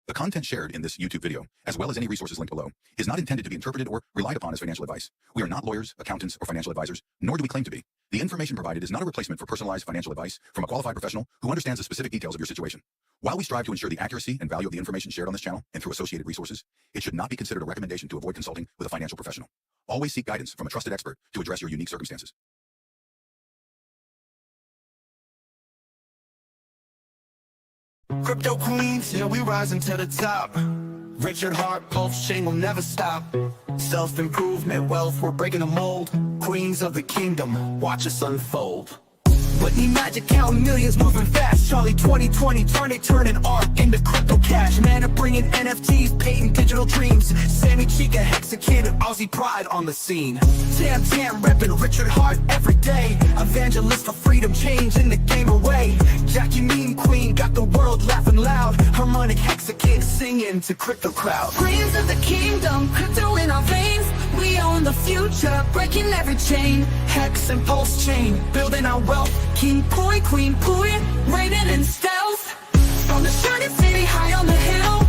The content shared in this YouTube video, as well as any resources linked below, is not intended to be interpreted or relied upon as financial advice. We are not lawyers, accountants, or financial advisors, nor do we claim to be. The information provided is not a replacement for personalized financial advice from a qualified professional who understands the specific details of your situation. While we strive to ensure the accuracy and value of the information shared on this channel and through associated resources, it should not be considered a recommendation to avoid consulting with a financial professional. Always seek guidance from a trusted expert to address your unique circumstances. Crypto queens, yeah, we rising to the top. Richard Hart, pulse chain will never stop. Self-improvement, wealth, we're breaking the mold. Queens of the kingdom, watch us unfold. Whitney Magic counting millions, moving fast. Charlie 2020, turning art into crypto cash. Man, are bringing NFTs, painting digital dreams. Sammy Chica, Hexakid, Aussie pride on the scene. Tam repping Richard Hart every day. Evangelist for freedom, changing the game away. Jackie Mean Queen got the world laughing loud. Harmonic Hexakid singing to crypto crowd. Queens of the kingdom, crypto in our veins. We own the future, breaking every chain. Hex and pulse chain, building our wealth. King Pui, Queen Pui, reigning in stealth. From the shining city high on the hill,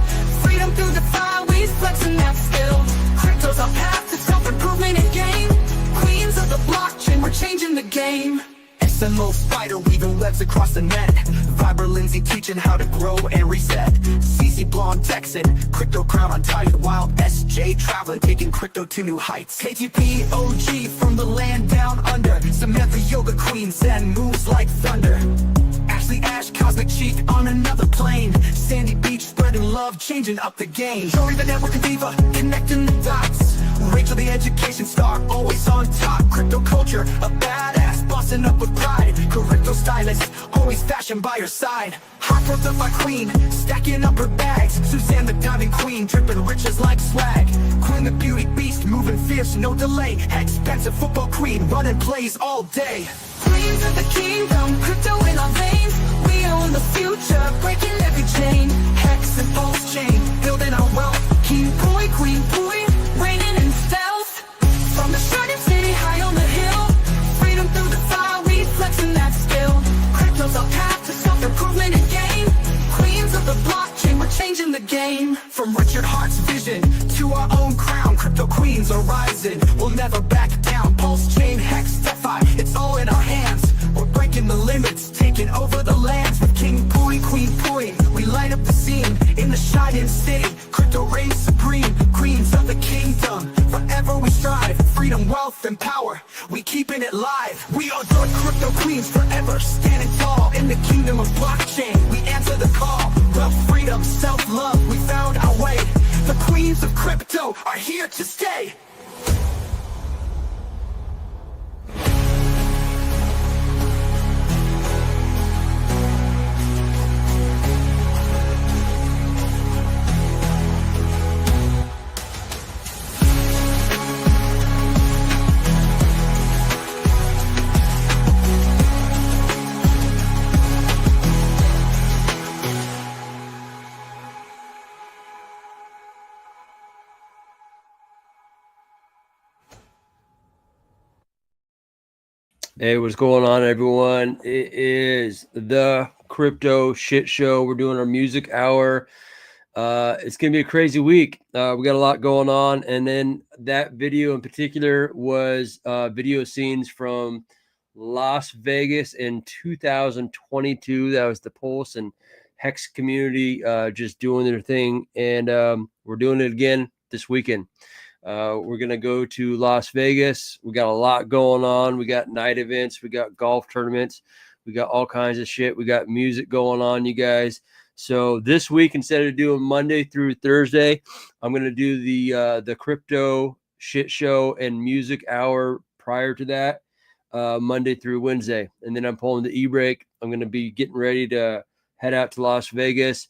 Freedom through the fire, we flexing that skill. crypto's our path to self-improvement and gain. Queens of the blockchain, we're changing the game. SMO spider weaving webs across the net. Viber Lindsay teaching how to grow and reset. CC Blonde Texan, crypto crown untied. While SJ traveling, taking crypto to new heights. KTP OG from the land down under. Samantha Yoga Queen, Zen moves like thunder. Ashley Ash, Cosmic Chic on another plane. Sandy Beach spreading love, changing up the game. Jory the network diva, connecting the dots. Rachel the education star, always on top. Crypto culture, a badass, bossing up with pride. Crypto stylist, always fashion by her side. Hot growth of my queen, stacking up her bags. Suzanne the diamond queen, dripping riches like swag. Queen the beauty beast, moving fierce, no delay. Expensive football queen, running plays all day. Queens of the kingdom, crypto in our veins. We own the future, breaking every chain. Hex and pulse chain, building our wealth. King Pui, Queen Pui, reigning in stealth. From the shining city high on the hill, Freedom through the fire, we flexing that skill. crypto's our path to self-improvement and gain. Queens of the blockchain, we're changing the game. From Richard Hart's vision to our own crown, crypto queens are rising. We'll never back down. Pulse chain, Hex, DeFi, it's all in our hands. We're breaking the limits, taking over the lands. With King Pui, Queen Pui, we light up the scene. In the shining city, crypto reigns supreme. Queens of the kingdom, forever we strive. Freedom, wealth, and power, we keeping it live. We are the crypto queens, forever standing tall. In the kingdom of blockchain, we answer the call. Wealth, freedom, self-love, we found our way. The queens of crypto are here to stay. Hey, what's going on, everyone? It is the crypto shit show. We're doing our music hour. It's gonna be a crazy week. We got a lot going on, and then that video in particular was video scenes from Las Vegas in 2022. That was the Pulse and Hex community just doing their thing, and we're doing it again this weekend. We're going to go to Las Vegas. We got a lot going on. We got night events. We got golf tournaments. We got all kinds of shit. We got music going on, you guys. So this week, instead of doing Monday through Thursday, I'm going to do the crypto shit show and music hour prior to that, Monday through Wednesday. And then I'm pulling the e-break. I'm going to be getting ready to head out to Las Vegas.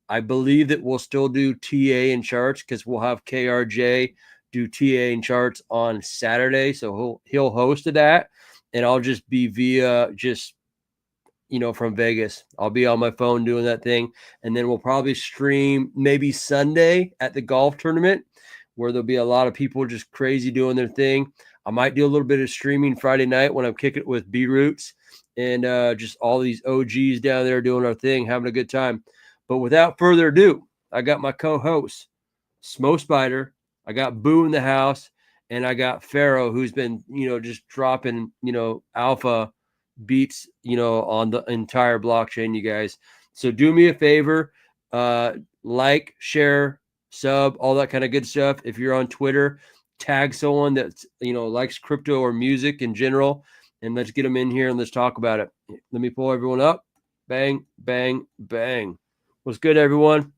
I believe that we'll still do TA and charts because we'll have KRJ do TA and charts on Saturday. So he'll host that, and I'll just be via from Vegas. I'll be on my phone doing that thing. And then we'll probably stream maybe Sunday at the golf tournament where there'll be a lot of people just crazy doing their thing. I might do a little bit of streaming Friday night when I'm kicking it with B-Roots and just all these OGs down there doing our thing, having a good time. But without further ado, I got my co-host, Smo Spider. I got Boo in the house, and I got Pharaoh, who's been, just dropping, alpha beats, on the entire blockchain, you guys. So do me a favor, like, share, sub, all that kind of good stuff. If you're on Twitter, tag someone that's, likes crypto or music in general, and let's get them in here and let's talk about it. Let me pull everyone up. Bang, bang, bang. What's good, everyone?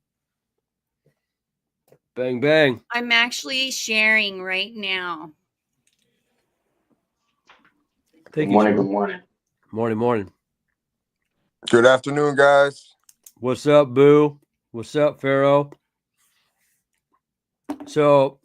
Bang, bang. I'm actually sharing right now. Thank Good morning. Good morning. Morning. Good afternoon, guys. What's up, Boo? What's up, Pharaoh? So,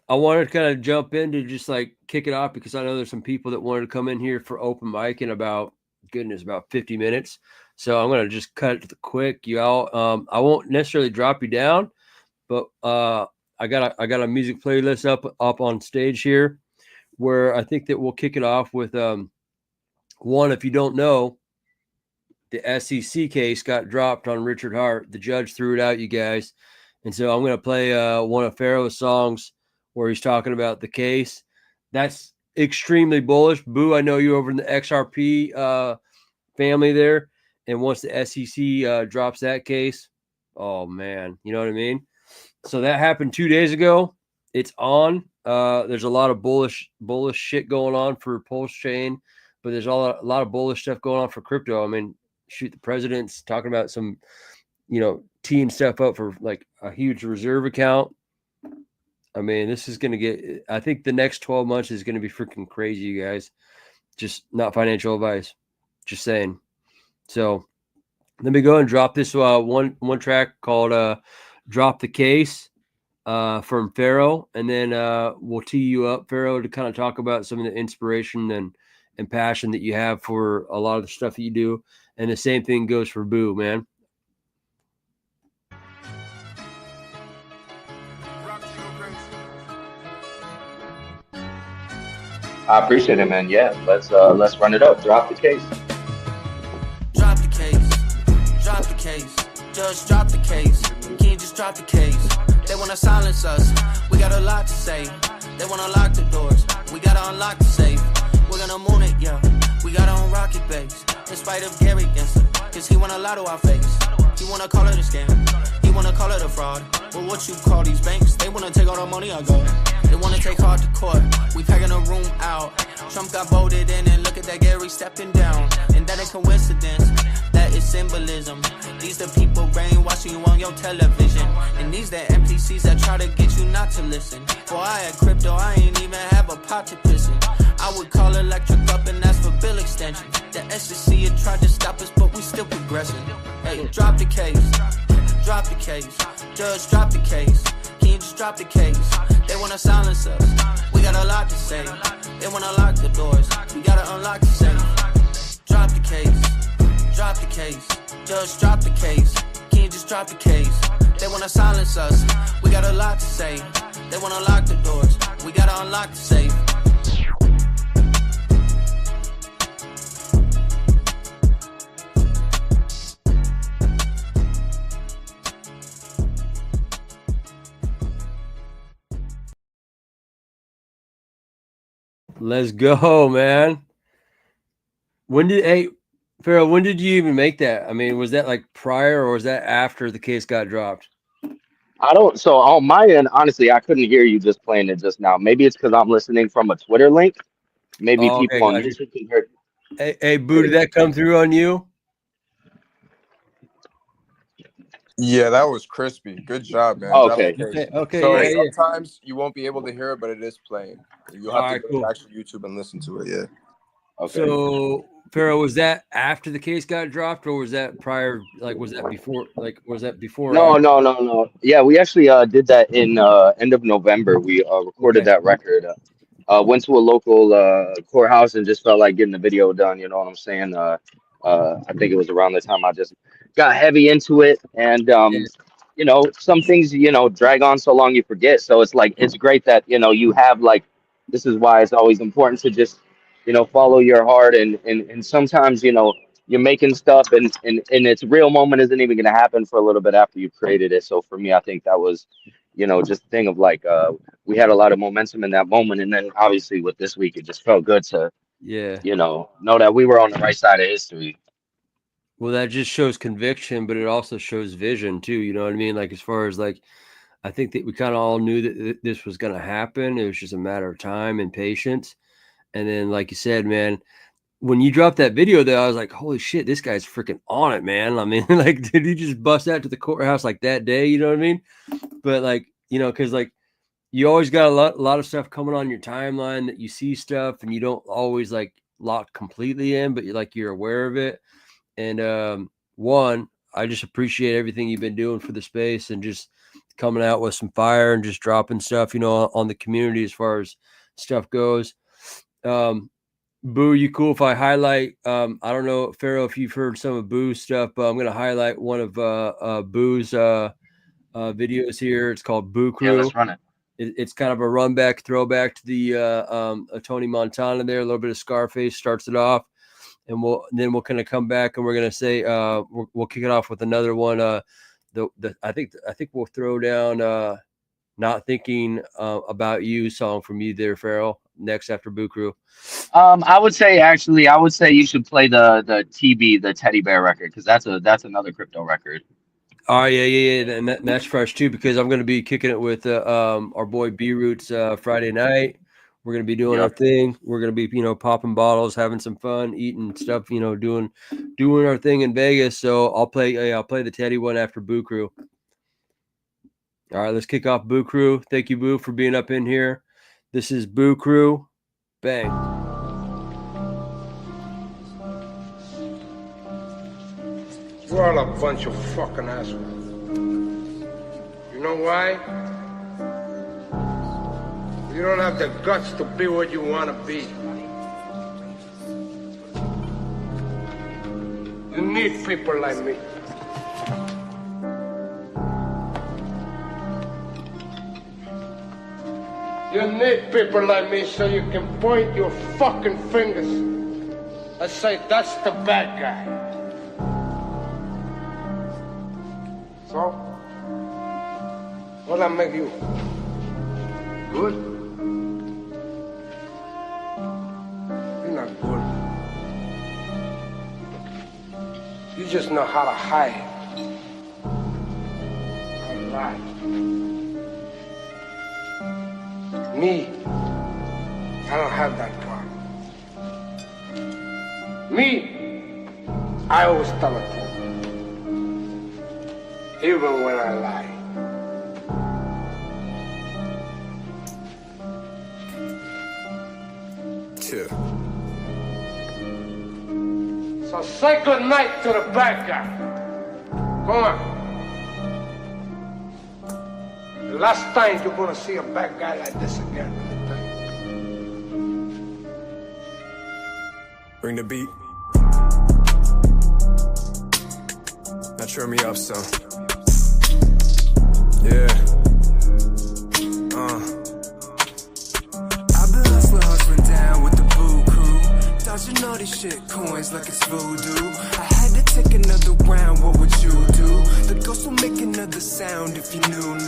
I wanted to kind of jump in to just like kick it off because I know there's some people that wanted to come in here for open mic in about 50 minutes. So I'm going to just cut it to the quick. Y'all, I won't necessarily drop you down, but I got a music playlist up on stage here where I think that we'll kick it off with one. If you don't know, the SEC case got dropped on Richard Hart. The judge threw it out, you guys. And so I'm going to play one of Pharaoh's songs where he's talking about the case. That's extremely bullish. Boo, I know you over in the XRP family there. And once the SEC drops that case, oh, man, you know what I mean? So that happened 2 days ago. It's on. There's a lot of bullish shit going on for Pulse Chain, but there's a lot of bullish stuff going on for crypto. I mean, shoot, the president's talking about some, teeing stuff up for like a huge reserve account. I mean, this is going to get, I think the next 12 months is going to be freaking crazy, you guys. Just not financial advice. Just saying. So let me go and drop this one track called Drop the Case from Pharaoh. And then we'll tee you up, Pharaoh, to kind of talk about some of the inspiration and passion that you have for a lot of the stuff that you do. And the same thing goes for Boo, man. I appreciate it, man. Yeah, let's run it up. Drop the case. Drop the case. Drop the case. Judge, drop the case. Can't just drop the case. They wanna silence us. We got a lot to say. They wanna lock the doors. We gotta unlock the safe. We're gonna moon it, yeah. We got our own rocket base. In spite of Gary Gensler, cause he wanna lie to our face. He wanna call it a scam. He wanna call it a fraud. Well, what you call these banks? They wanna take all the money I got. They wanna take hard to court. We packing a room out. Trump got voted in, and look at that Gary stepping down. And that ain't coincidence. That is symbolism. These the people brainwashing you on your television. And these the NPCs that try to get you not to listen. Boy, I had crypto, I ain't even have a pot to piss in. I would call electric up and ask for bill extension. The SEC had tried to stop us, but we still progressing. Hey, drop the case. Drop the case. Judge, drop the case. Can you just drop the case? They wanna silence us. We got a lot to say. They wanna lock the doors. We gotta unlock the safe. Drop the case. Drop the case. Judge, drop the case. Can you just drop the case? They wanna silence us. We got a lot to say. They wanna lock the doors. We gotta unlock the safe. Let's go, man. Pharaoh, when did you even make that? I mean, was that like prior or was that after the case got dropped? So on my end, honestly, I couldn't hear you just playing it just now. Maybe it's because I'm listening from a Twitter link. Maybe people on YouTube can hear. Hey, Boo, did that come through on you? Yeah, that was crispy. Good job, man. Okay. Okay. So sometimes you won't be able to hear it, but it is playing. You'll have to go to actual YouTube and listen to it. Yeah. Okay. So, Pharaoh, was that after the case got dropped, or was that prior? Like, was that before? No. Yeah, we actually did that in end of November. We recorded that record. Went to a local courthouse and just felt like getting the video done. You know what I'm saying? I think it was around the time I just got heavy into it, and some things drag on so long you forget. So it's like it's great that you have like, this is why it's always important to just follow your heart, and sometimes you're making stuff and its real moment isn't even going to happen for a little bit after you've created it. So for me, I think that was, you know, just a thing of like, we had a lot of momentum in that moment. And then obviously with this week, it just felt good to, you know that we were on the right side of history. Well, that just shows conviction, but it also shows vision too. You know what I mean? Like, as far as like, I think that we kind of all knew that this was going to happen. It was just a matter of time and patience. And then, like you said, man, when you dropped that video there, I was like, holy shit, this guy's freaking on it, man. I mean, like, did he just bust out to the courthouse like that day? You know what I mean? But like, you know, because like you always got a lot of stuff coming on your timeline that you see stuff and you don't always like lock completely in, but you're aware of it. And one, I just appreciate everything you've been doing for the space and just coming out with some fire and just dropping stuff, you know, on the community as far as stuff goes. Boo, you cool if I highlight, I don't know, Pharaoh, if you've heard some of Boo's stuff, but I'm going to highlight one of Boo's videos here. It's called Boo Crew. Yeah, let's run it. It's kind of a run back, throwback to the Tony Montana there. A little bit of Scarface starts it off. And we'll kind of come back and we're going to say, we'll kick it off with another one. I think we'll throw down Not Thinking About You song from you there, Pharaoh, next after Boo Crew. I would say you should play the TB, the Teddy Bear record, because that's another crypto record. Oh yeah, and that's fresh too, because I'm going to be kicking it with our boy B Roots Friday night. We're going to be doing our thing. We're going to be, you know, popping bottles, having some fun, eating stuff, you know, doing our thing in Vegas. So I'll play the Teddy one after Boo Crew. All right, let's kick off Boo Crew. Thank you, Boo, for being up in here. This is Boo Crew. Bang. We're all a bunch of fucking assholes. You know why? You don't have the guts to be what you want to be. You need people like me. You need people like me so you can point your fucking fingers and say, that's the bad guy. So, what'll that make you? Good? You're not good. You just know how to hide. How to lie. Me, I don't have that part. Me, I always tell the truth. Even when I lie. Chill. So say good night to the bad guy. Come on. The last time you're gonna see a bad guy like this again. Bring the beat. Now turn me up some. Yeah. I've been hustling down with the Boo Crew, dodging all these shit coins like it's voodoo. I had to take another round. What would you do? The ghost will make another sound if you knew.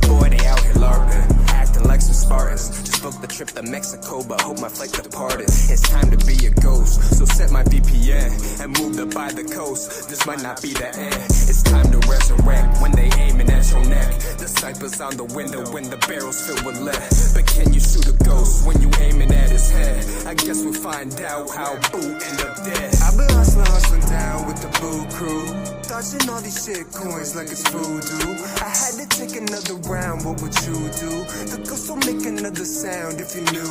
Boy, they out here LARPing, acting like some Spartans. Just booked the trip to Mexico, but hope my flight departed. It's time to be a ghost, so set my VPN and move up by the coast. This might not be the end. It's time to resurrect when they aiming at your neck. The snipers on the window when the barrel's filled with lead. But can you shoot a ghost when you aiming at his head? I guess we'll find out how Boo end up dead. I've been hustling down with the Boo Crew, dodging all these shit coins like it's voodoo. I had to take another round. What would you do? The ghost will make another sound if you knew.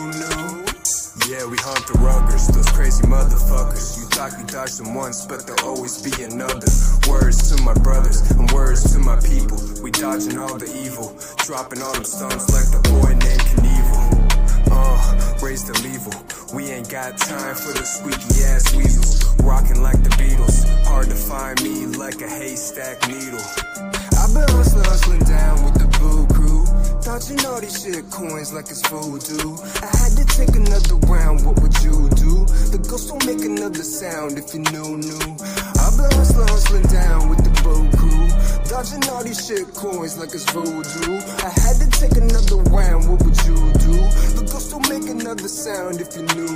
Yeah, we hunt the ruggers, those crazy motherfuckers. You thought you dodged them once, but there'll always be another. Words to my brothers and words to my people. We dodging all the evil, dropping all them stones like the boy named Knievel. Raise the level. We ain't got time for the squeaky ass weasels. Rocking like the Beatles, hard to find me like a haystack needle. I've been hustling down with the boo crew. Dodging all these shit coins like it's voodoo. I had to take another round, what would you do? The ghost don't make another sound if you knew. I've been hustling down with the boo crew. Dodging all these shit coins like it's voodoo. I had to take another round, what would you do? The ghost don't make another sound if you knew.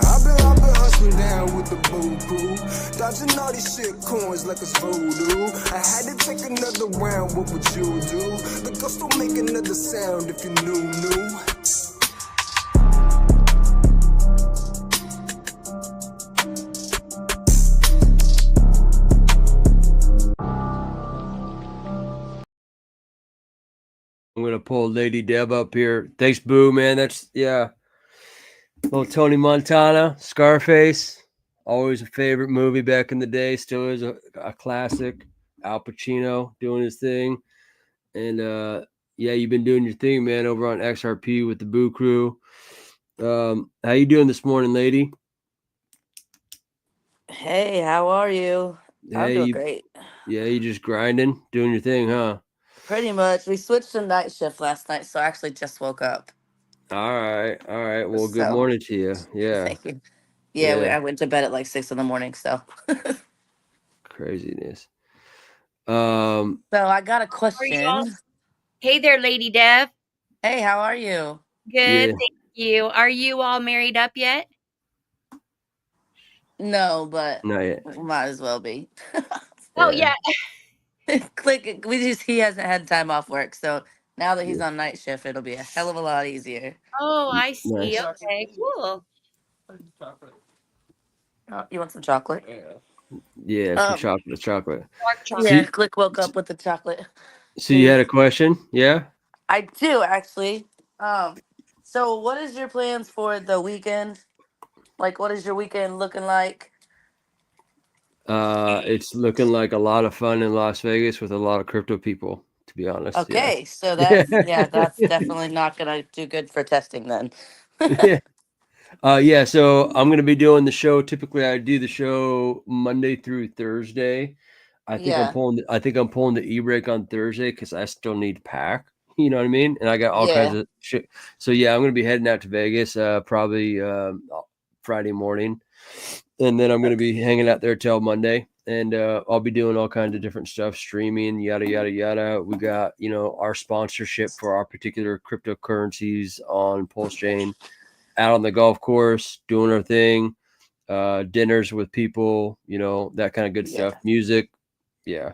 I've been hustling down with the boo crew. Dodging all these shit coins like it's voodoo. I had to take another round, what would you do? The ghost don't make another sound if you knew. I'm gonna pull Lady Deb up here. Thanks, Boo, man. That's little Tony Montana, Scarface, always a favorite movie back in the day. Still is a classic. Al Pacino doing his thing, and yeah, you've been doing your thing, man, over on XRP with the Boo Crew. How you doing this morning, lady? Hey, how are you? I'm doing great. Yeah, you just grinding, doing your thing, huh? Pretty much. We switched to night shift last night, so I actually just woke up. All right. Well, good morning to you. Yeah. Thank you. Yeah, I went to bed at like 6 a.m, so. Craziness. So I got a question. Hey there, Lady Dev. Hey, how are you? Good, thank you. Are you all married up yet? No, but not yet. Might as well be. Oh yeah. He hasn't had time off work, so now that he's on night shift, it'll be a hell of a lot easier. Oh, I see. Nice. Okay, cool. You want some chocolate? Yeah, some chocolate. Yeah, Click woke up with the chocolate. So you had a question? Yeah? I do, actually. So what is your plans for the weekend? Like, what is your weekend looking like? It's looking like a lot of fun in Las Vegas with a lot of crypto people, to be honest. Okay, so that's that's definitely not gonna do good for testing then. Yeah, so I'm gonna be doing the show. Typically I do the show Monday through Thursday. I think I'm pulling the e-break on Thursday because I still need to pack. You know what I mean? And I got all kinds of shit. So yeah, I'm gonna be heading out to Vegas probably Friday morning. And then I'm going to be hanging out there till Monday, and I'll be doing all kinds of different stuff, streaming, yada, yada, yada. We got, our sponsorship for our particular cryptocurrencies on Pulse Chain, out on the golf course, doing our thing, dinners with people, that kind of good stuff, music. Yeah.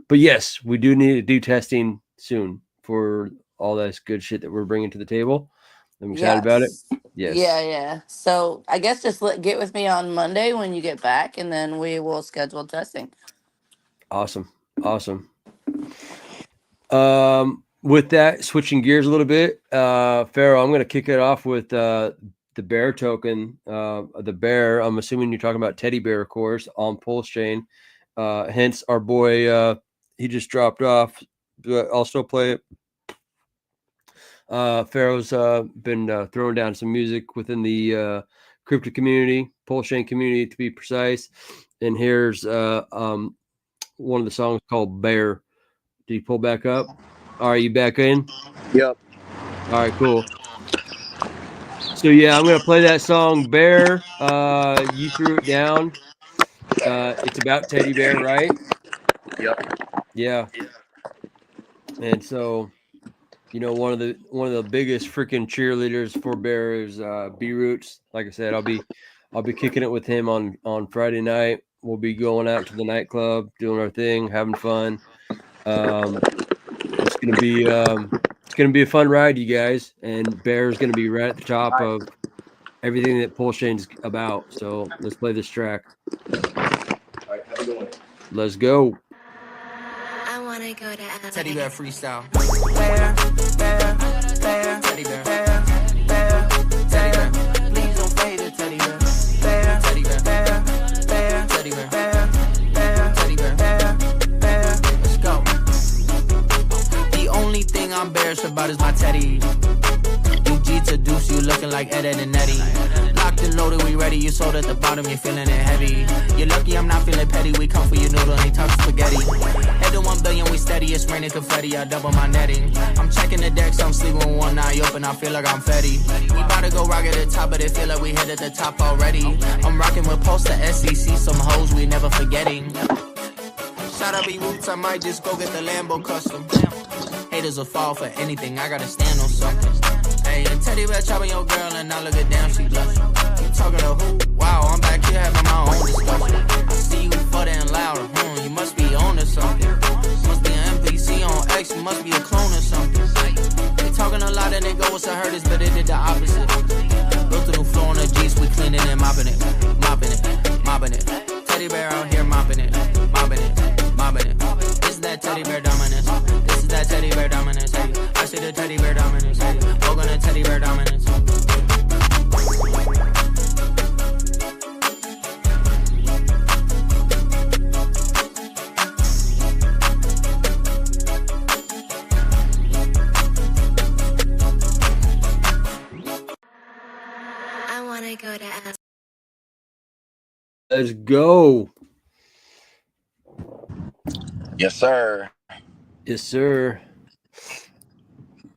But yes, we do need to do testing soon for all that good shit that we're bringing to the table. I'm excited about it. Yes. Yeah. So I guess just get with me on Monday when you get back, and then we will schedule testing. Awesome. With that, switching gears a little bit, Pharaoh, I'm going to kick it off with the bear token. The bear, I'm assuming you're talking about teddy bear, of course, on Pulse Chain. Hence, our boy, he just dropped off. I'll still play it. Pharaoh's been throwing down some music within the crypto community, Pulse Chain community to be precise. And here's one of the songs called Bear. Did you pull back up? All right, you back in? Yep. All right, cool. So yeah, I'm gonna play that song Bear. You threw it down. It's about teddy bear, right? Yep. Yeah. And so, one of the biggest freaking cheerleaders for Bear is B Roots. Like I said, I'll be kicking it with him on Friday night. We'll be going out to the nightclub, doing our thing, having fun. It's gonna be a fun ride, you guys. And Bear's gonna be right at the top of everything that Pulse Chain's about. So let's play this track. All right, have a good one. Let's go. I wanna go to LA. Teddy bear freestyle. Bear, Teddy bear. Teddy bear. Please don't fade it, teddy bear. Teddy bear. Teddy bear. Teddy bear. Let's go. The only thing I'm bearish about is my teddy. UG to Deuce, you looking like Ed and Eddie. Locked and loaded, we ready. You sold at the bottom, you're feeling it heavy. You're lucky I'm not feeling petty. We come for your noodle, ain't tough spaghetti. Head to 1 billion, we always steady, it's raining confetti, I double my netting. I'm checking the decks, I'm sleeping with one eye open, I feel like I'm Fetty. We bout to go rock at the top, but it feel like we hit at the top already. I'm rocking with Post to SEC, some hoes we never forgetting. Shout out B Roots, I might just go get the Lambo custom. Haters will fall for anything, I gotta stand on something. Hey, and Teddy bear chopping your girl and now look at damn, she blushing. You talking to who? Wow, I'm back here having my own discussion. I see you further and louder, you must be on to something. Must be an NPC on X, you must be a clone or something. They talking a lot and they go, what's a hurt but it did the opposite. Built a new floor on the G's, we cleaning and mopping it, mopping it, mopping it. Teddy bear out here mopping it, mopping it, mopping it. This is that teddy bear dominance. This is that teddy bear dominance. Hey, I see the teddy bear dominance. Hey, we're gonna teddy bear dominance. I wanna go to Let's go. Yes, sir. Yes, sir.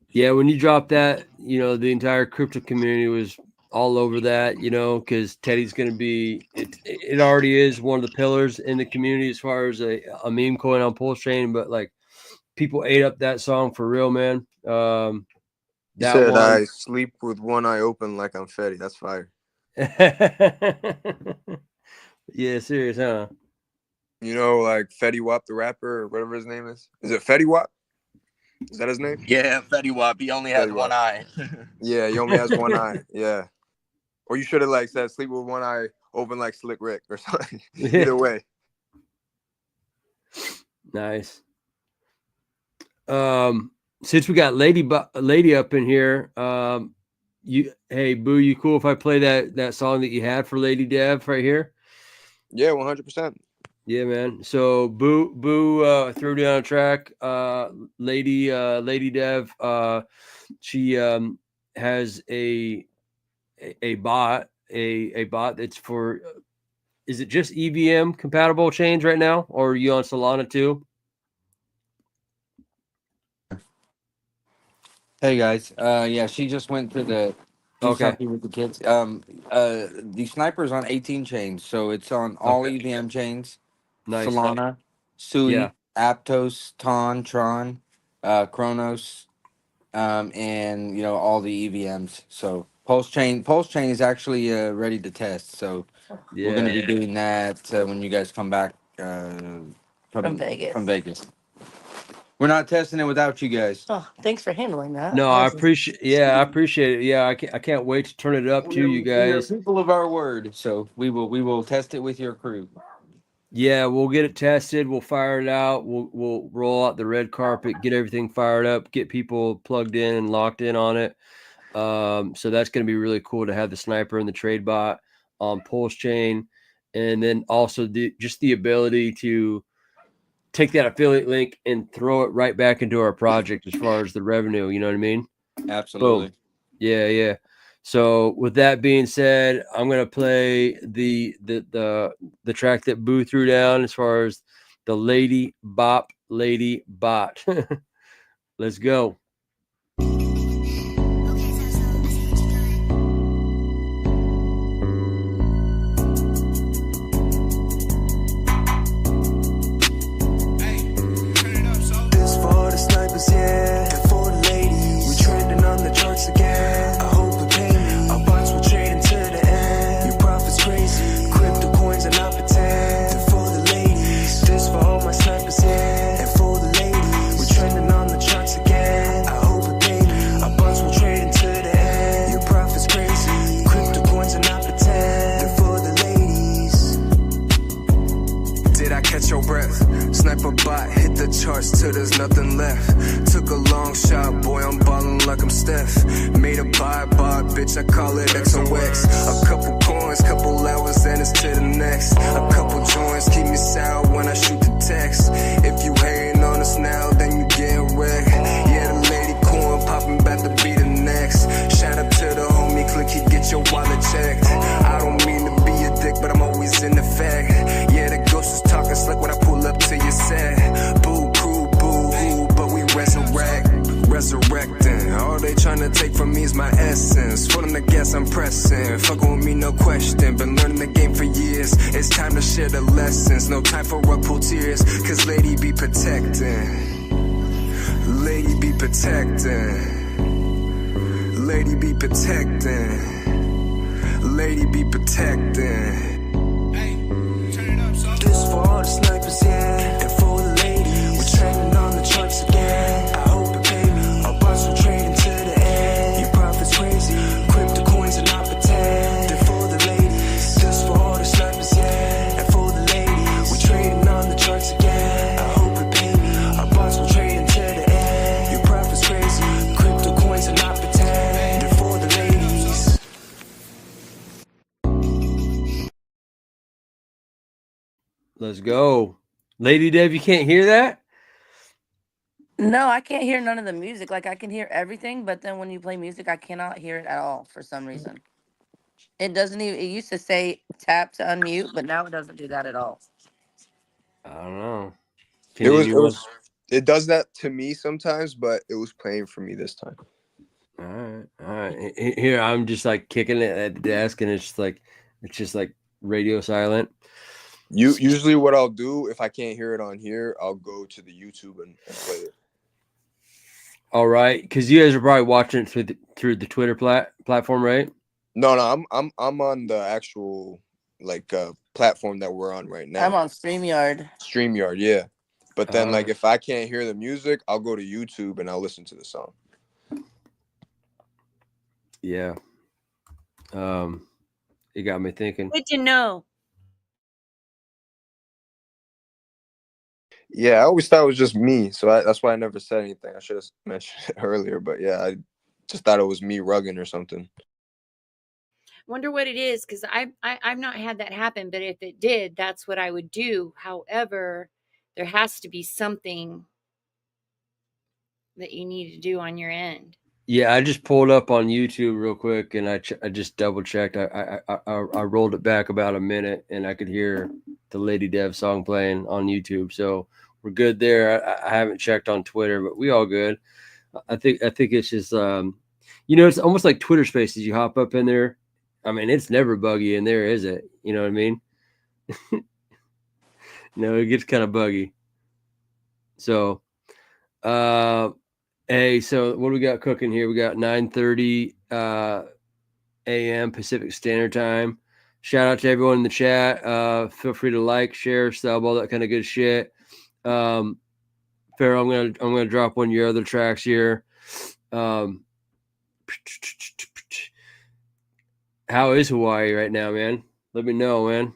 Yeah, when you dropped that, the entire crypto community was all over that, because Teddy's going to be, it already is one of the pillars in the community as far as a meme coin on Pulse Chain, but like people ate up that song for real, man. That said, I sleep with one eye open like I'm Fetty. That's fire. Yeah, serious, huh? Like Fetty Wap the rapper or whatever his name is. Is it Fetty Wap? Is that his name? Yeah, Fetty Wap. He only has one eye. Yeah, he only has one eye. Yeah. Or you should have said sleep with one eye open like Slick Rick or something. Either way. Nice. Since we got lady up in here, hey Boo, you cool if I play that song that you had for Lady Dev right here? Yeah, 100%. Yeah, man. So Boo threw down a track. Lady Dev, she has a bot that's for, is it just EVM compatible chains right now, or are you on Solana too? Hey guys, yeah, she just went to the something with the kids. The sniper's on 18 chains, so it's on all EVM chains. Nice. Solana, Sui, Aptos, Ton, Tron, Chronos, and all the EVMs. So Pulse Chain is actually ready to test. So we're gonna be doing that when you guys come back from Vegas. We're not testing it without you guys. Oh, thanks for handling that. No, I appreciate it. Yeah, I can't wait to turn it up to you guys. We're people of our word, so we will test it with your crew. Yeah, we'll get it tested. We'll fire it out. We'll roll out the red carpet, get everything fired up, get people plugged in and locked in on it. So that's going to be really cool to have the sniper and the trade bot on Pulse Chain, and then also just the ability to take that affiliate link and throw it right back into our project as far as the revenue. You know what I mean? Absolutely. Boom. Yeah. So with that being said, I'm gonna play the track that Boo threw down as far as the Lady Bot. Let's go. Yeah, and for the ladies, we're trending on the charts again. I hope you pay me. Our bots will trade into the end. Your profit's crazy. Crypto coins are not pretend. And for the ladies, this for all my snipers, yeah. And for the ladies, we're trending on the charts again. I hope you pay me. Our bots will trade into the end. Your profit's crazy. Crypto coins are not pretend. And for the ladies, did I catch your breath? Sniper bot hit the charts till there's nothing left. Took a long shot, boy, I'm ballin' like I'm Steph. Made a buy, bitch, I call it XOX. A couple coins, couple hours, and it's to the next. A couple joints, keep me sour when I shoot the text. If you hating on us now, then you getting wrecked. Yeah, the lady coin poppin' back to be the next. Shout out to the homie, click, he get your wallet checked. I don't mean to be a dick, but I'm always in the fact. Yeah, the ghost is talking slick when I pull up to your set. Boo, crew, boo, is my essence. Falling the gas, I'm pressing. Fucking with me, no question. Been learning the game for years. It's time to share the lessons. No time for rug pull tears. Cause lady be protecting. Lady be protecting. Lady be protecting. Lady be protecting. This for all the snipers, yeah. And for the ladies. We're training on the charts again. I hope it pay me. Our boss will trade to the end. Your profit's crazy. Crypto coins are not pretend. They're for the ladies. This for all the snipers, yeah. And for the ladies. We're trading on the charts again. I hope it pay me. Our boss will trade to the end. Your profit's crazy. Crypto coins are not pretend. They're for the ladies. Let's go. Lady Dev, you can't hear that? No, I can't hear none of the music. Like I can hear everything, but then when you play music, I cannot hear it at all for some reason. It doesn't even, it used to say tap to unmute, but now it doesn't do that at all. I don't know. It does that to me sometimes, but it was playing for me this time. All right. Here I'm just like kicking it at the desk, and it's just like radio silent. Usually what I'll do if I can't hear it on here, I'll go to the YouTube and play it. All right, because you guys are probably watching it through the Twitter platform, right? No, I'm on the actual platform that we're on right now. I'm on StreamYard. StreamYard, yeah. But then if I can't hear the music, I'll go to YouTube and I'll listen to the song. Yeah. It got me thinking. Good to know. Yeah, I always thought it was just me, so that's why I never said anything. I should have mentioned it earlier, but yeah, I just thought it was me rugging or something. Wonder what it is, because I've not had that happen, but if it did, that's what I would do. However, there has to be something that you need to do on your end. Yeah, I just pulled up on YouTube real quick, and I just double checked. I rolled it back about a minute, and I could hear the Lady Dev song playing on YouTube. So we're good there. I haven't checked on Twitter, but we all good. I think it's just it's almost like Twitter Spaces. You hop up in there. I mean, it's never buggy in there, is it? You know what I mean? No, it gets kind of buggy. So, hey, so what do we got cooking here? We got 9:30 a.m. Pacific Standard Time. Shout out to everyone in the chat. Feel free to like, share, sub, all that kind of good shit. Pharaoh, I'm gonna drop one of your other tracks here. How is Hawaii right now, man? Let me know, man,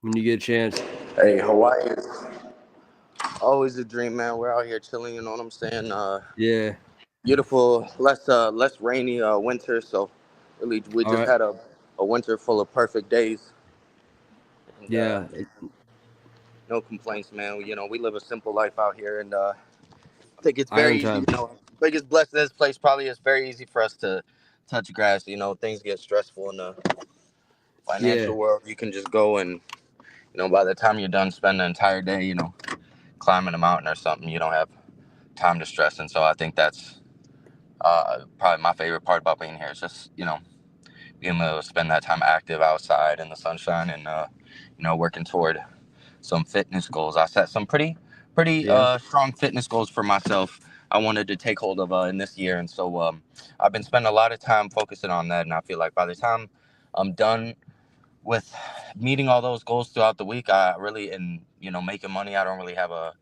when you get a chance. Hey, Hawaii is always a dream, man. We're out here chilling, you know what I'm saying? Yeah. Beautiful, less rainy winter, so really we just had a winter full of perfect days. And, yeah. No complaints, man. We live a simple life out here, and I think it's very easy. Biggest blessing in this place probably is very easy for us to touch grass. Things get stressful in the financial world. You can just go and, by the time you're done spending the entire day, climbing a mountain or something, you don't have time to stress. And so I think that's probably my favorite part about being here. It's just, being able to spend that time active outside in the sunshine and, working toward some fitness goals. I set some pretty strong fitness goals for myself I wanted to take hold of in this year. And so I've been spending a lot of time focusing on that. And I feel like by the time I'm done with meeting all those goals throughout the week, I really, making money, I don't really have a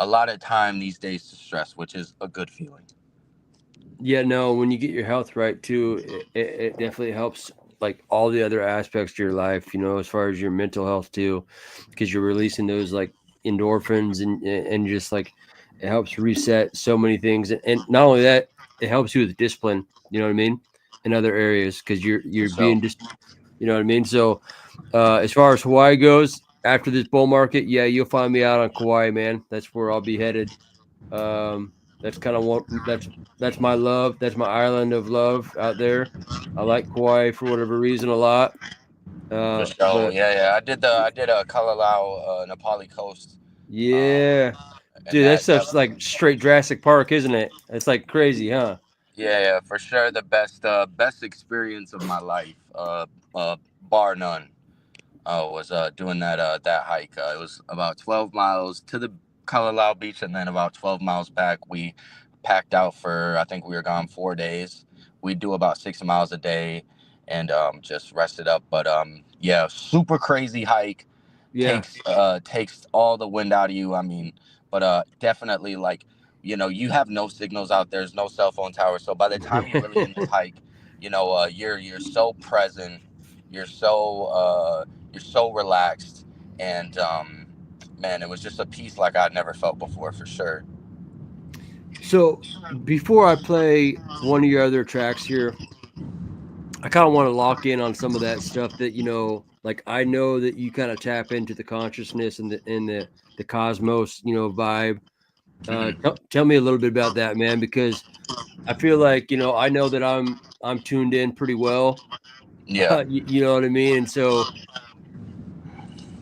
lot of time these days to stress, which is a good feeling. Yeah, no, when you get your health right too, it definitely helps like all the other aspects of your life, as far as your mental health too, because you're releasing those like endorphins and just like it helps reset so many things. And not only that, it helps you with discipline, you know what I mean, in other areas, because you're being just, you know what I mean? So as far as Hawaii goes, after this bull market, yeah, you'll find me out on Kauai, man. That's where I'll be headed. That's kind of what that's my love. That's my island of love out there. I like Kauai for whatever reason a lot. For sure. Yeah. I did a Kalalau Nepali coast. Yeah. Dude, that stuff's like straight Jurassic Park, isn't it? It's like crazy, huh? Yeah, for sure. The best experience of my life, bar none, was doing that hike. It was about 12 miles to the Kalalau beach, and then about 12 miles back. We packed out for, I think we were gone 4 days. We do about 6 miles a day, and just rested up. But yeah, super crazy hike. Yeah. Takes all the wind out of you. I mean, but definitely, like, you have no signals out there. There's no cell phone tower. So by the time you're really in this hike, you're so present. You're so you're so relaxed, and man, it was just a peace like I'd never felt before, for sure. So before I play one of your other tracks here, I kind of want to lock in on some of that stuff that, like, I know that you kind of tap into the consciousness and the cosmos, vibe. Tell me a little bit about that, man, because I feel like, I know that I'm tuned in pretty well. Yeah. You know what I mean? And so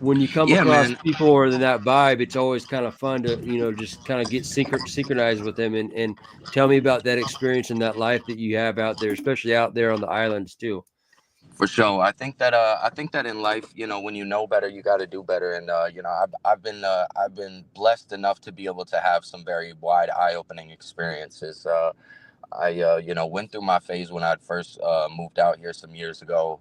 when you come Yeah, across man. people or in that vibe, it's always kind of fun to, just kind of get synchronized with them, and tell me about that experience and that life that you have out there, especially out there on the islands too. For sure. I think that in life, when you know better, you got to do better. And I've been blessed enough to be able to have some very wide, eye-opening experiences. I went through my phase when I'd first moved out here some years ago.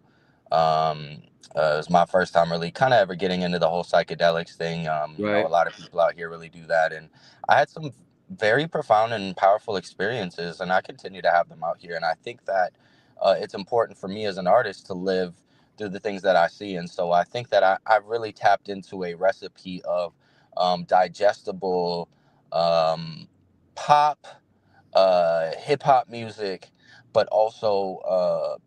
It was my first time really kind of ever getting into the whole psychedelics thing. A Right. lot of people out here really do that, and I had some very profound and powerful experiences, and I continue to have them out here. And I think that it's important for me as an artist to live through the things that I see, and so I think that I've really tapped into a recipe of digestible pop, hip hop music, but also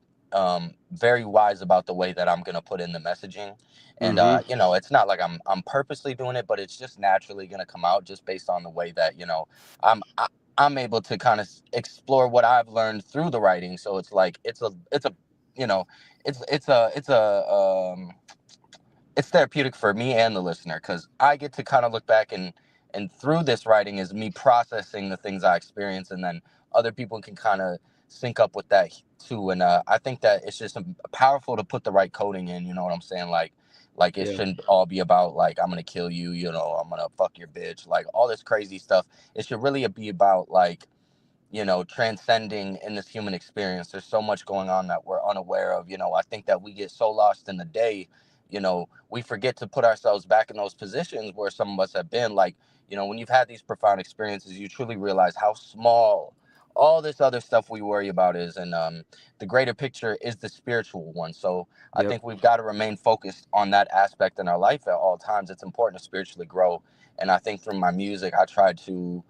very wise about the way that I'm gonna put in the messaging. And Mm-hmm. it's not like I'm purposely doing it, but it's just naturally gonna come out just based on the way that I'm I, I'm able to kind of explore what I've learned through the writing. So it's like it's a you know it's therapeutic for me and the listener, because I get to kind of look back, and through this writing is me processing the things I experience, and then other people can kind of sync up with that too. And I think that it's just powerful to put the right coding in. You know what I'm saying? Like it Yeah. shouldn't all be about like I'm gonna kill you. I'm gonna fuck your bitch. Like all this crazy stuff. It should really be about like transcending in this human experience. There's so much going on that we're unaware of. I think that we get so lost in the day, we forget to put ourselves back in those positions where some of us have been. Like, when you've had these profound experiences, you truly realize how small all this other stuff we worry about is. And the greater picture is the spiritual one. So I Yep. think we've got to remain focused on that aspect in our life at all times. It's important to spiritually grow. And I think through my music, I try to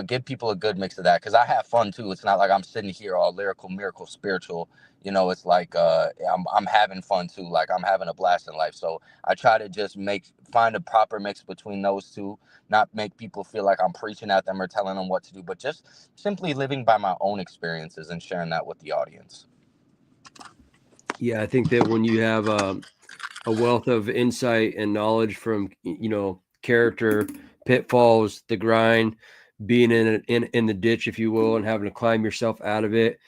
give people a good mix of that, because I have fun too. It's not like I'm sitting here all lyrical, miracle, spiritual. It's like I'm having fun too. Like I'm having a blast in life. So I try to just find a proper mix between those two, not make people feel like I'm preaching at them or telling them what to do, but just simply living by my own experiences and sharing that with the audience. Yeah, I think that when you have a wealth of insight and knowledge from character, pitfalls, the grind, being in the ditch, if you will, and having to climb yourself out of it,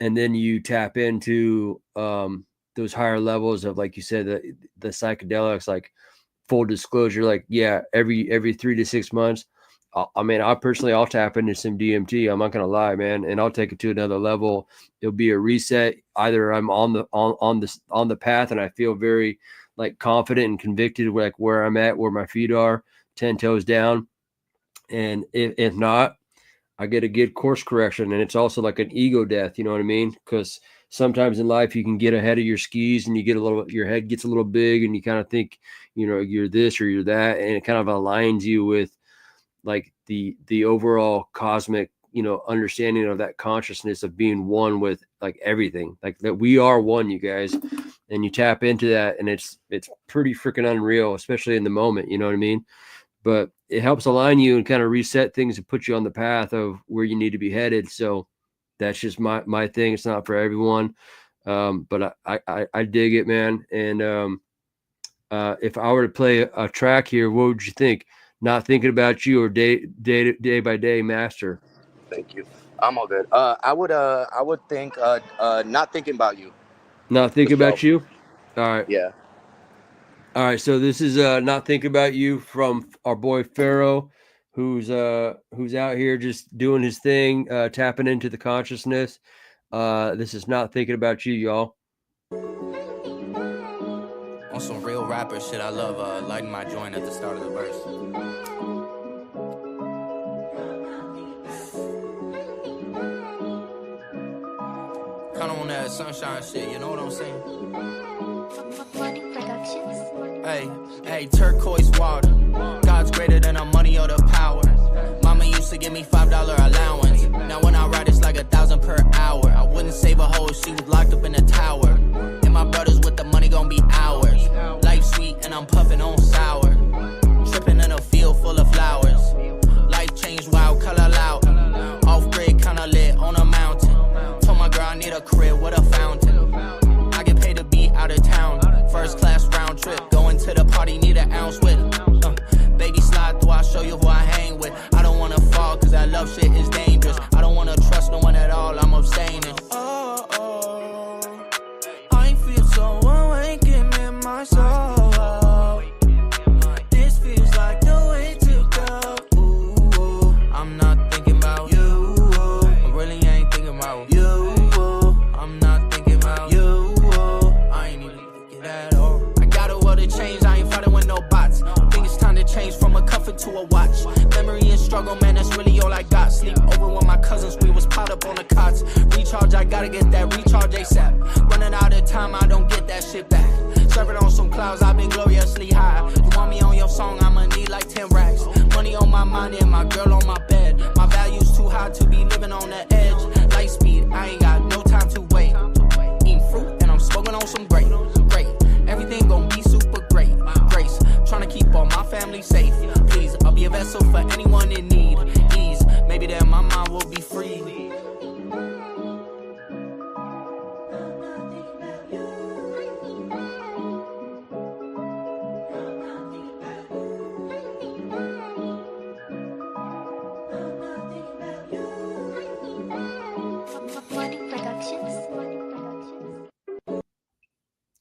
and then you tap into those higher levels of, like you said, the psychedelics. Like, full disclosure, like, yeah, every 3 to 6 months, I'll tap into some DMT. I'm not gonna lie, man, and I'll take it to another level. It'll be a reset. Either I'm on the path, and I feel very like confident and convicted, like where I'm at, where my feet are, 10 toes down. And if not, I get a good course correction. And it's also like an ego death, you know what I mean? Because sometimes in life you can get ahead of your skis, and your head gets a little big, and you kind of think, you're this or you're that. And it kind of aligns you with like the overall cosmic, understanding of that consciousness of being one with like everything, like that we are one, you guys. And you tap into that, and it's pretty freaking unreal, especially in the moment, you know what I mean? But it helps align you and kind of reset things and put you on the path of where you need to be headed. So that's just my thing. It's not for everyone. But I dig it, man. And if I were to play a track here, what would you think? Not Thinking About You or Day by Day Master? Thank you. I'm all good. I would think not thinking about you. Not thinking about you. All right. Yeah. All right. So this is not thinking about you from our boy Pharaoh, who's out here just doing his thing, tapping into the consciousness. This is not thinking about you, y'all. On some real rapper shit, I love lighting my joint at the start of the verse. Kinda on that sunshine shit, you know what I'm saying? Hey, turquoise water. God's greater than our money or the power. Mama used to give me $5 allowance. Now when I ride, it's like 1,000 per hour. I wouldn't save a hoe if she was locked up in a tower. And my brothers with the money gon' be ours. Life sweet and I'm puffing on sour. Tripping in a field full of flowers. Life changed wild, color loud. Off grid, kinda lit on a mountain. Told my girl I need a crib with a fountain. I get paid to be out of town. First class round trip, going to the party, need an ounce with. Baby slide through, I'll show you who I hang with. I don't wanna fall, cause that love shit is dangerous. I don't wanna trust no one at all, I'm abstaining. I feel so awakened in my soul. This feels like the way to go. Ooh, I'm not thinking about you. I really ain't thinking about you. I'm not thinking about you. I ain't even thinking at all. I got a world to change, I ain't fighting with no bots. Think it's time to change from a cuffin to a watch. Memory and struggle, man, that's really all I got. Sleep over with my cousins, we was piled up on the cots. Recharge, I gotta get that recharge ASAP. Running out of time, I don't get that shit back. Serving on some clouds, I've been gloriously high. You want me on your song, I'ma need like 10 racks. Money on my mind and my girl on my bed. My value's too high to be living on the edge. Light speed, I ain't got no time to wait. Eating fruit and I'm smoking on some great. Everything gon' be super great. Grace, trying to keep all my family safe. Please, I'll be a vessel for anyone in need. Ease, maybe then my mind will be free.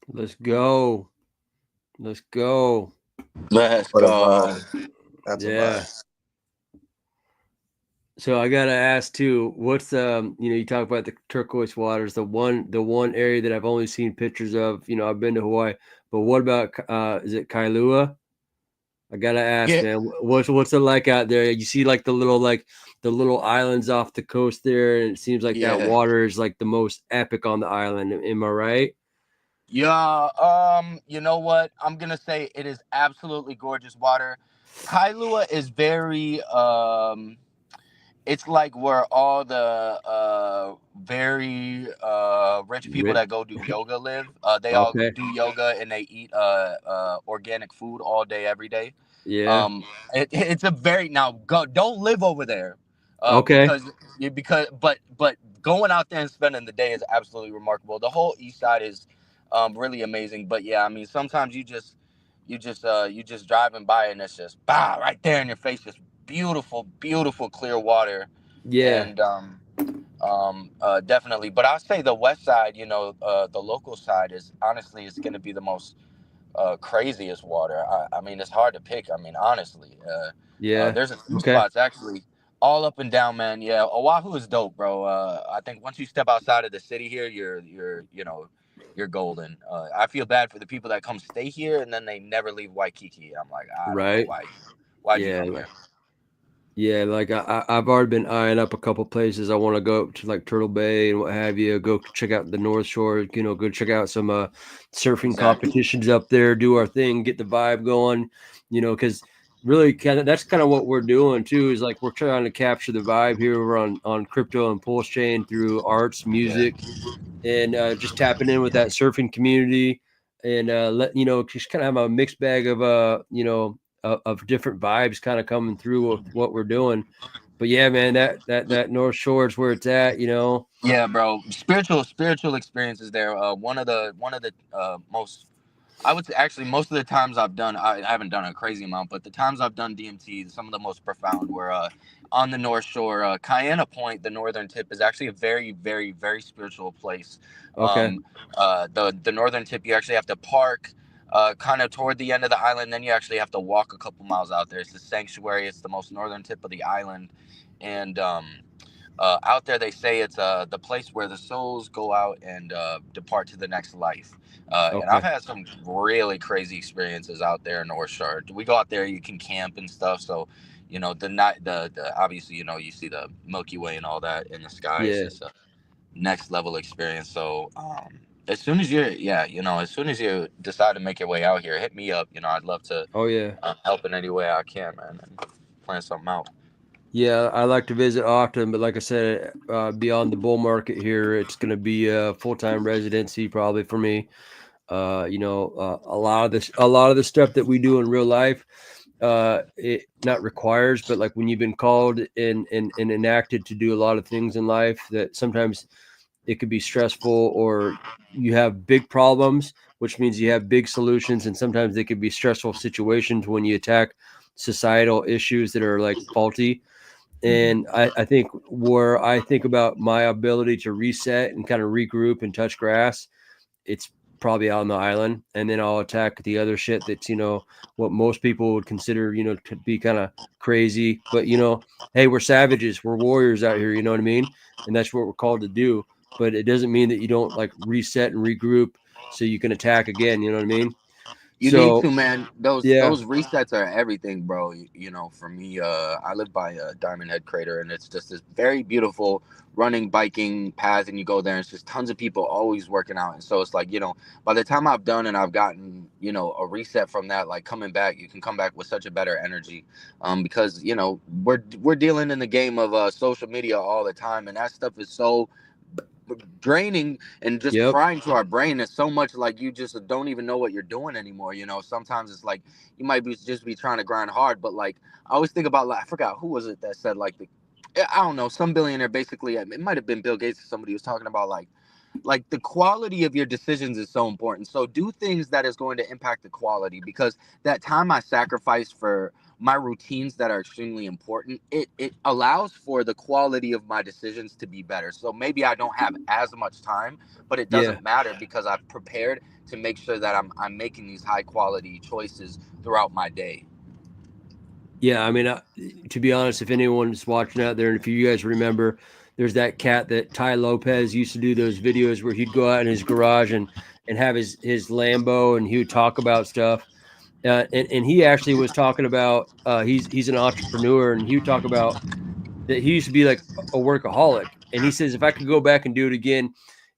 Let's go. Let's go. Let's go. That's yeah. So I gotta ask too, what's you talk about the turquoise waters, the one area that I've only seen pictures of. I've been to Hawaii, but what about is it Kailua? I gotta ask, man, what's it like out there? You see like the little islands off the coast there, and it seems like that water is like the most epic on the island. Am I right? Yeah, you know what? I'm gonna say it is absolutely gorgeous water. Kailua is very it's like where all the very rich people that go do yoga live. They all do yoga and they eat organic food all day, every day. Yeah. It's a very don't live over there. Because going out there and spending the day is absolutely remarkable. The whole east side is really amazing. But yeah, I mean, sometimes you just driving by and it's just right there in your face, just beautiful clear water. And definitely, but I'll say the west side, the local side is honestly, it's going to be the most craziest water. I mean, it's hard to pick. I mean, honestly, there's a few spots actually all up and down, man. Yeah, Oahu is dope, bro. I think once you step outside of the city here, you're golden. I feel bad for the people that come stay here and then they never leave Waikiki. I'm like, I don't know why'd you come here? Yeah, like I've already been eyeing up a couple places. I want to go to like Turtle Bay and what have you. Go check out the North Shore. Go check out some surfing competitions up there. Do our thing, get the vibe going. Because really, that's kind of what we're doing too. Is like we're trying to capture the vibe here. We're on crypto and Pulse Chain through arts, music, and just tapping in with that surfing community and just kind of have a mixed bag of of different vibes kind of coming through with what we're doing. But yeah, man, that North Shore is where it's at, Yeah, bro. Spiritual experiences there. One of the most, I would say, actually, most of the times I've done, I haven't done a crazy amount, but the times I've done DMT, some of the most profound were on the North Shore. Cayenne Point, the northern tip, is actually a very, very, very spiritual place. Okay. The northern tip, you actually have to park kind of toward the end of the island. Then you actually have to walk a couple miles out there. It's the sanctuary. It's the most northern tip of the island. And out there, they say it's the place where the souls go out and depart to the next life. And I've had some really crazy experiences out there in North Shore. We go out there, you can camp and stuff. So, you know, the night, the obviously, you know, you see the Milky Way and all that in the sky. Yeah. It's just a next level experience. So, as soon as as soon as you decide to make your way out here, hit me up. You know, I'd love to. Oh yeah. Help in any way I can, man, and plan something out. Yeah, I like to visit often, but like I said, beyond the bull market here, it's going to be a full-time residency probably for me. You know, a lot of the stuff that we do in real life, it not requires, but like when you've been called and enacted to do a lot of things in life, that sometimes it could be stressful, or you have big problems, which means you have big solutions, and sometimes they could be stressful situations when you attack societal issues that are like faulty. And I think where I think about my ability to reset and kind of regroup and touch grass, it's probably out on the island. And then I'll attack the other shit that's, you know, what most people would consider, you know, to be kind of crazy. But, you know, hey, we're savages. We're warriors out here. You know what I mean? And that's what we're called to do. But it doesn't mean that you don't like reset and regroup so you can attack again. You know what I mean? You need to, man. Those resets are everything, bro. You know, for me, I live by Diamond Head Crater, and it's just this very beautiful running, biking path, and you go there, and it's just tons of people always working out. And so it's like, you know, by the time I've done and I've gotten, you know, a reset from that, like coming back, you can come back with such a better energy, because, you know, we're dealing in the game of social media all the time, and that stuff is so draining and just frying to our brain. It's so much like you just don't even know what you're doing anymore. You know, sometimes it's like you might be trying to grind hard, but like I always think about, like, I forgot who was it that said, like, I don't know, some billionaire basically, it might have been Bill Gates or somebody was talking about like the quality of your decisions is so important. So do things that is going to impact the quality, because that time I sacrifice for my routines that are extremely important, it allows for the quality of my decisions to be better. So maybe I don't have as much time, but it doesn't matter, because I've prepared to make sure that I'm making these high quality choices throughout my day. Yeah, I mean, to be honest, if anyone's watching out there, and if you guys remember, there's that cat that Ty Lopez used to do those videos where he'd go out in his garage and have his Lambo, and he would talk about stuff. And he actually was talking about he's an entrepreneur, and he would talk about that he used to be like a workaholic. And he says, if I could go back and do it again,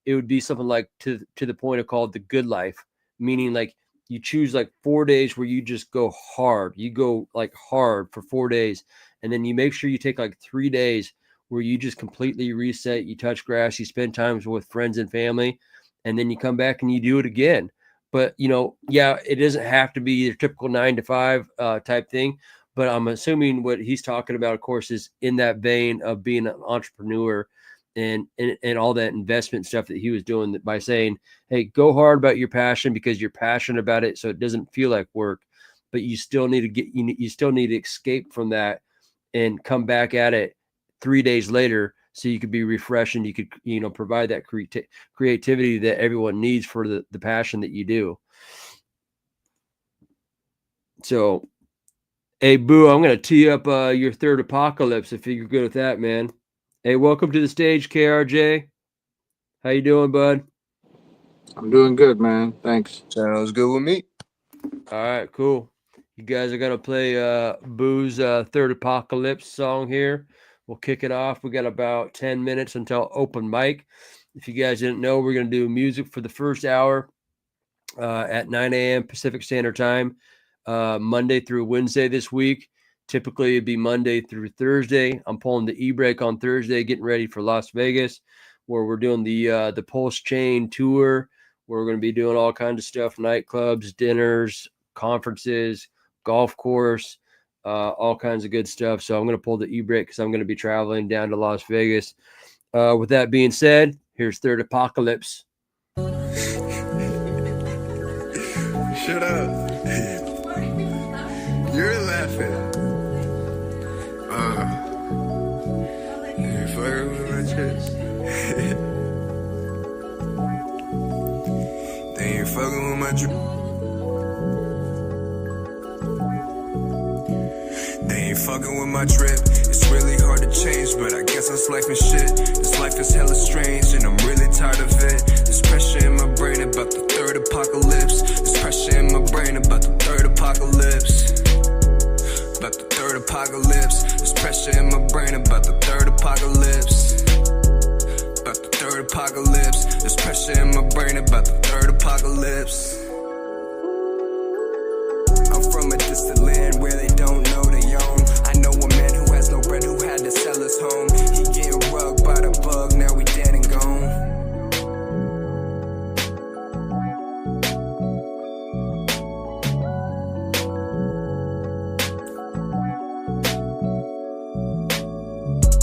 it would be something like to the point of called the good life, meaning like you choose like 4 days where you just go hard. You go like hard for 4 days. And then you make sure you take like 3 days where you just completely reset. You touch grass, you spend time with friends and family, and then you come back and you do it again. But, you know, yeah, it doesn't have to be your typical 9 to 5 type thing. But I'm assuming what he's talking about, of course, is in that vein of being an entrepreneur and all that investment stuff that he was doing by saying, hey, go hard about your passion because you're passionate about it. So it doesn't feel like work, but you still need to you still need to escape from that and come back at it 3 days later. So you could be refreshed and you could, you know, provide that creativity that everyone needs for the passion that you do. So, hey, Boo, I'm going to tee up your third apocalypse if you're good with that, man. Hey, welcome to the stage, KRJ. How you doing, bud? I'm doing good, man. Thanks. Sounds good with me. All right, cool. You guys are going to play Boo's third apocalypse song here. We'll kick it off. We got about 10 minutes until open mic. If you guys didn't know, we're going to do music for the first hour at 9 a.m. Pacific Standard Time, Monday through Wednesday this week. Typically, it'd be Monday through Thursday. I'm pulling the e-break on Thursday, getting ready for Las Vegas, where we're doing the Pulse Chain tour, where we're going to be doing all kinds of stuff, nightclubs, dinners, conferences, golf course, all kinds of good stuff. So I'm going to pull the e-break because I'm going to be traveling down to Las Vegas. With that being said, here's Third Apocalypse. Shut up. You're laughing. fucking with my chips. They ain't fucking with my drip. They ain't fucking with my drip. It's really hard to change, but I guess that's life and shit. This life is hella strange, and I'm really tired of it. There's pressure in my brain about the third apocalypse. There's pressure in my brain about the third apocalypse. About the third apocalypse. There's pressure in my brain about the third apocalypse. About the third apocalypse. There's pressure in my brain about the third apocalypse. I'm from a distant land where they don't know they own. I know a man who has no bread, who had to sell his home. He getting rugged by the bug, now we dead and gone.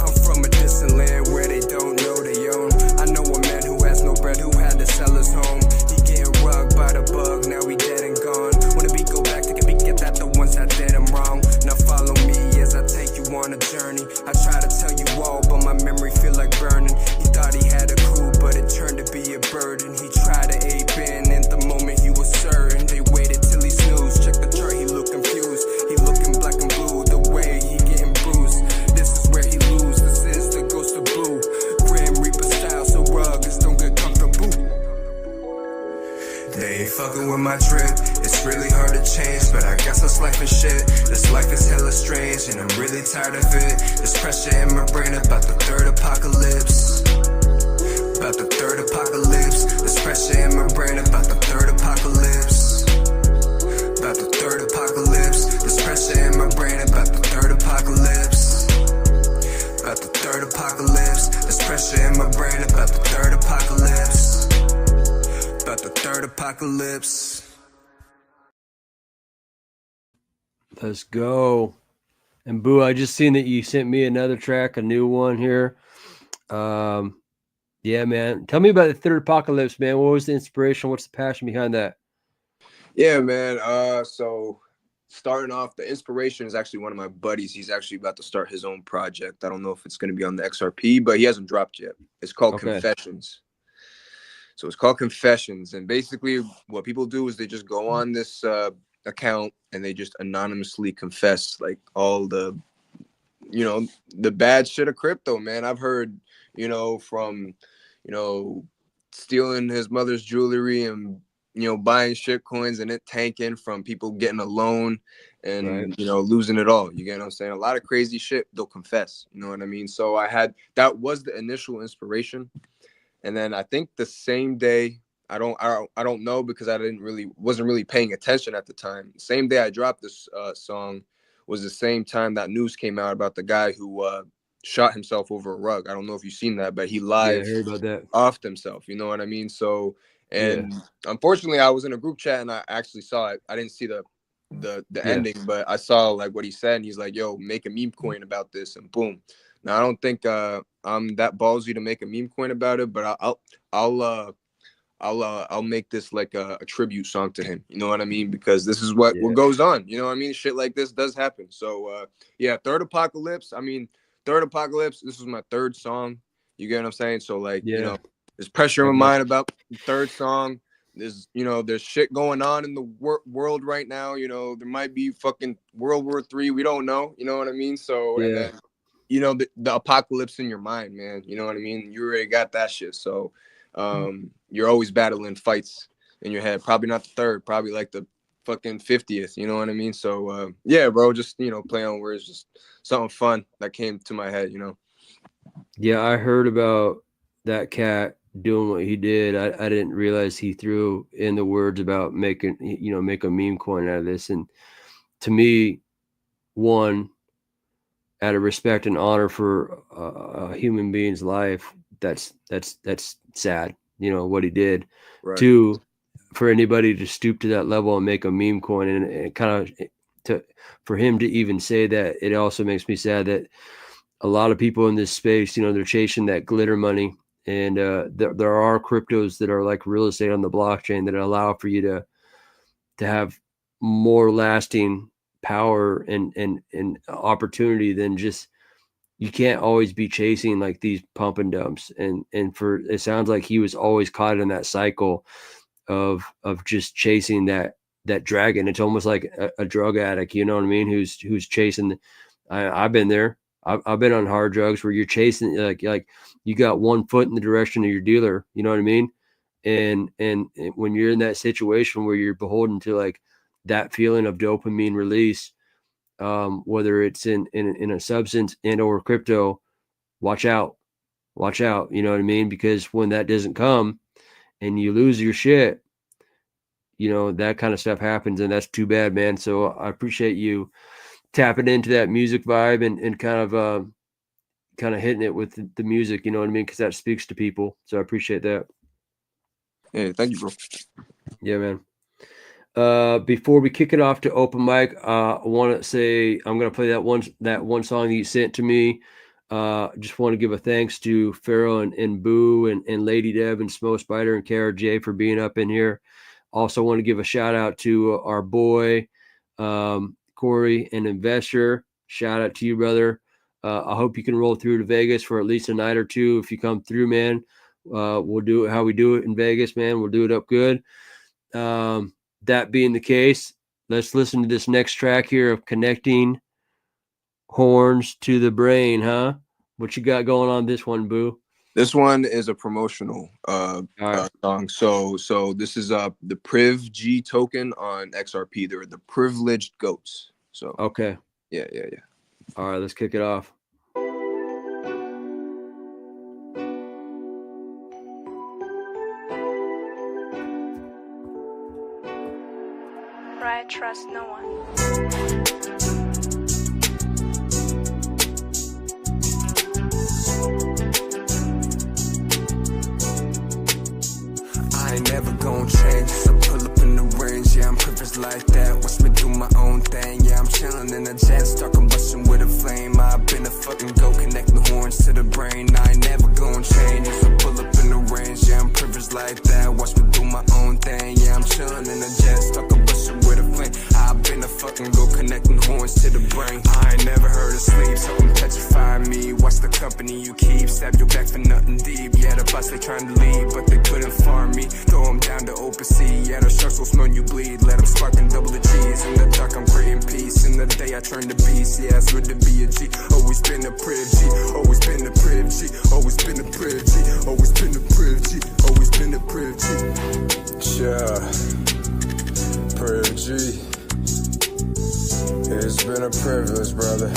I'm from a distant land where they don't know they own. I know a man who has no bread, who had to sell his home. He getting rugged by the bug, now we dead and gone. Wanna be go back, take a peek at that, the ones that did him wrong. Now follow me as I take you on a journey. I try to tell you all, but my memory feel like burning. He thought he had a cool, but it turned to be a burden. He tried to ape in the moment he was certain. They waited till he snoozed, check the chart, he look confused. He looking black and blue, the way he getting bruised. This is where he lose, this is the ghost of blue. Grim Reaper style, so rugged, don't get comfortable. They ain't fucking with my drip. It's really hard to change, but I guess that's life and shit. This life is hella strange, and I'm really tired of it. There's pressure in my brain about the third apocalypse. About the third apocalypse. There's pressure in my brain about the third apocalypse. About the third apocalypse. There's pressure in my brain about the third apocalypse. About the third apocalypse. There's pressure in my brain about the third apocalypse. About the third apocalypse. Let's go. And Boo, I just seen that you sent me another track, a new one here. Yeah, man. Tell me about the third apocalypse, man. What was the inspiration? What's the passion behind that? Yeah, man. So starting off, the inspiration is actually one of my buddies. He's actually about to start his own project. I don't know if it's going to be on the XRP, but he hasn't dropped yet. It's called Confessions. So it's called Confessions. And basically what people do is they just go on this account and they just anonymously confess like all the, the bad shit of crypto, man. I've heard, from, stealing his mother's jewelry and, buying shit coins and it tanking, from people getting a loan and, losing it all. You get what I'm saying? A lot of crazy shit they'll confess. You know what I mean? So that was the initial inspiration. And then I think the same day, I don't know because I wasn't really paying attention at the time. The same day I dropped this song was the same time that news came out about the guy who shot himself over a rug. I don't know if you've seen that, but he live heard about that. Offed himself. You know what I mean? So, and unfortunately, I was in a group chat and I actually saw it. I didn't see the ending, but I saw like what he said, and he's like, "Yo, make a meme coin about this," and boom. Now I don't think I'm that ballsy to make a meme coin about it, but I'll make this like a tribute song to him. You know what I mean? Because this is what goes on. You know what I mean? Shit like this does happen. So Third Apocalypse. Third Apocalypse. This was my third song. You get what I'm saying? So like, there's pressure in my mind about the third song. There's there's shit going on in the world right now. There might be fucking World War III. We don't know. You know what I mean? So and then, the apocalypse in your mind, man. You know what I mean? You already got that shit. So you're always battling fights in your head. Probably not the third, probably like the fucking 50th. You know what I mean? So bro, just play on words, just something fun that came to my head. Yeah, I heard about that cat doing what he did. I didn't realize he threw in the words about make a meme coin out of this. And to me, one, out of respect and honor for a human being's life, that's sad, what he did. Right. Two, for anybody to stoop to that level and make a meme coin, and kind of for him to even say that, it also makes me sad that a lot of people in this space, they're chasing that glitter money, and there are cryptos that are like real estate on the blockchain that allow for you to have more lasting power and opportunity than just you can't always be chasing like these pump and dumps. And for, it sounds like he was always caught in that cycle of just chasing that dragon. It's almost like a drug addict, you know what I mean? Who's chasing. I've been there. I've been on hard drugs where you're chasing, like you got one foot in the direction of your dealer, you know what I mean? And when you're in that situation where you're beholden to like that feeling of dopamine release, whether it's in a substance and or crypto, watch out, you know what I mean? Because when that doesn't come and you lose your shit, you know, that kind of stuff happens, and that's too bad, man. So I appreciate you tapping into that music vibe and kind of hitting it with the music, you know what I mean? Because that speaks to people. So I appreciate that. Yeah, thank you, bro. Yeah, man. Before we kick it off to open mic, I want to say I'm gonna play that one song that you sent to me. Just want to give a thanks to Pharaoh and Boo and Lady Deb and Smo Spider and Kara J for being up in here. Also want to give a shout out to our boy Corey, an investor. Shout out to you, brother. I hope you can roll through to Vegas for at least a night or two. If you come through, man, we'll do it how we do it in Vegas, man. We'll do it up good. That being the case, let's listen to this next track here of Connecting Horns to the Brain, huh? What you got going on this one, Boo? This one is a promotional song. So this is the Priv G token on XRP. They're the privileged goats. So okay. Yeah. All right, let's kick it off. Right, trust no one. I ain't never gon' change, so pull up in the range. Yeah, I'm privileged like that. Watch me do my own thing. Yeah, I'm chillin' in a jet, stuck combustion with a flame. I've been a fucking go, connecting horns to the brain. I ain't never gon' change, so pull up in the range. Yeah, I'm privileged like that. Watch me do my own thing. Yeah, I'm chillin' in a jet, stuck combustion with a flame. I've been a fucking go, connecting horns to the brain. I ain't never heard of sleep, so I'm petrifying me. Watch the company you keep, stab your back for nothing deep. Yeah, the boss they trying to leave, but they couldn't farm me. Throw them down to open sea. Yeah, the sharks will smell you bleed. Let them spark and double the cheese. In the dark, I'm creating peace. In the day, I turn to beast. Yeah, it's good to be a G. Always been a priv G. Always been a priv G. Always been a priv G. Always been a priv G. Always been a priv G. Yeah, priv G. It's been a privilege, brother.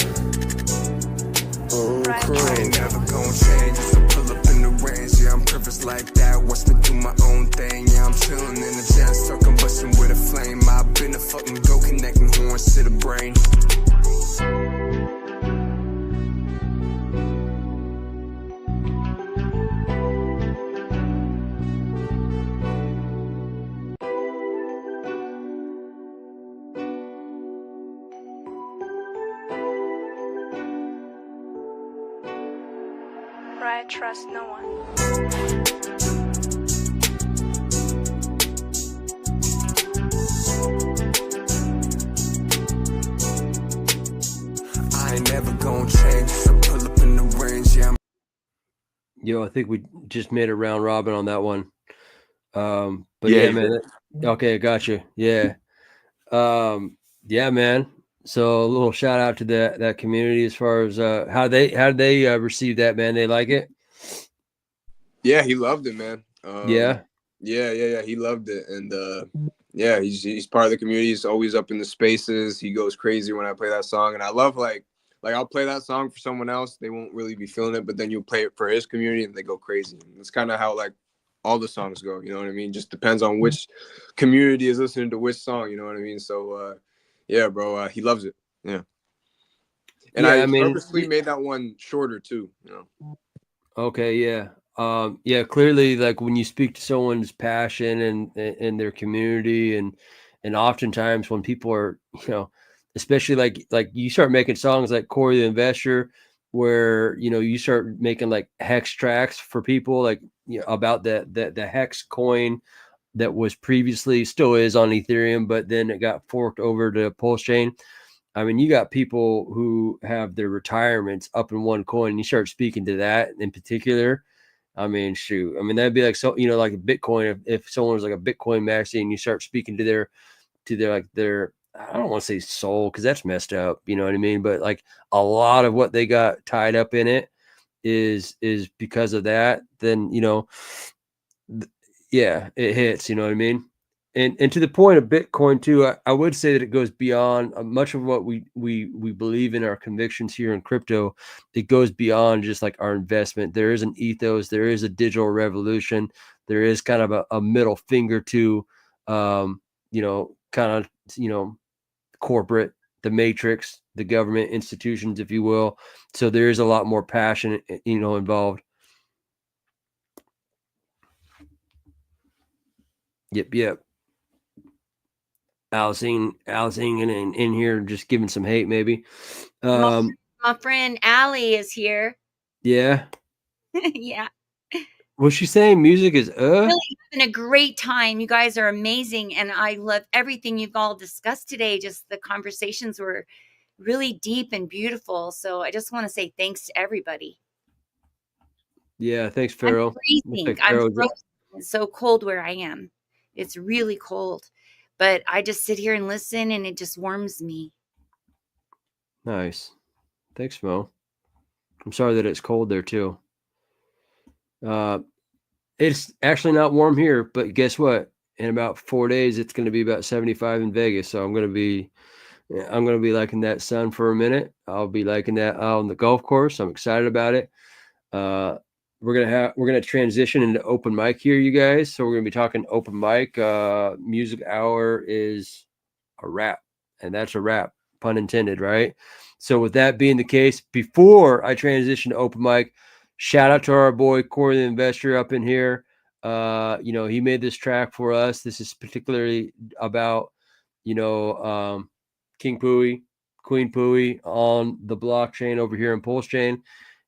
Oh, I ain't never gon' change, so pull up in the range. Yeah, I'm privileged like that. Watch me do my own thing. Yeah, I'm chillin' in the jet, stuck combustion with a flame. I've been a fucking go, connecting horns to the brain. Right, trust no one. I ain't never gon' change, so pull up in the range. Yeah, Yo, I think we just made a round robin on that one. But yeah, man. Okay, gotcha. Yeah. Yeah, man. So a little shout out to that community as far as how did they receive that, man? They like it? Yeah, he loved it, man. Yeah. He loved it, and yeah, he's part of the community. He's always up in the spaces. He goes crazy when I play that song, and I love like I'll play that song for someone else, they won't really be feeling it, but then you play it for his community and they go crazy. It's kind of how like all the songs go, you know what I mean? Just depends on which community is listening to which song, you know what I mean? So yeah, bro, he loves it. Yeah. And yeah, I purposely made that one shorter too, you know. Okay, yeah. Yeah, clearly like when you speak to someone's passion and their community and oftentimes when people are, you know, especially like you start making songs like Corey the Investor, where, you know, you start making like hex tracks for people, like, you know, about the hex coin that was previously, still is on Ethereum, but then it got forked over to Pulse Chain. I mean, you got people who have their retirements up in one coin, and you start speaking to that in particular. I mean, shoot. I mean, that'd be like, so, you know, like a Bitcoin. If someone was like a Bitcoin maxi and you start speaking to their I don't want to say soul, because that's messed up. You know what I mean? But like a lot of what they got tied up in it is because of that. Then, you know, yeah, it hits. You know what I mean? And to the point of Bitcoin too, I would say that it goes beyond much of what we believe in our convictions here in crypto. It goes beyond just like our investment. There is an ethos. There is a digital revolution. There is kind of a middle finger to, you know, kind of, you know, corporate, the matrix, the government institutions, if you will. So there is a lot more passion, you know, involved. Yep. Allison in here just giving some hate, maybe. My friend Allie is here. Yeah. Yeah. What's she saying? Music is Really having a great time. You guys are amazing, and I love everything you've all discussed today. Just the conversations were really deep and beautiful. So I just want to say thanks to everybody. Yeah, thanks, Pharaoh. I'm freezing. I'm frozen. It's so cold where I am. It's really cold. But I just sit here and listen, and it just warms me. Nice. Thanks, Mo. I'm sorry that it's cold there too. It's actually not warm here, but guess what? In about 4 days, it's going to be about 75 in Vegas. So I'm going to be liking that sun for a minute. I'll be liking that on the golf course. I'm excited about it. We're gonna transition into open mic here, you guys. So we're gonna be talking open mic. Music hour is a wrap, and that's a wrap, pun intended, right? So with that being the case, before I transition to open mic, shout out to our boy Corey the Investor up in here. You know, he made this track for us. This is particularly about, you know, King Pooey, Queen Pooey on the blockchain over here in Pulse Chain.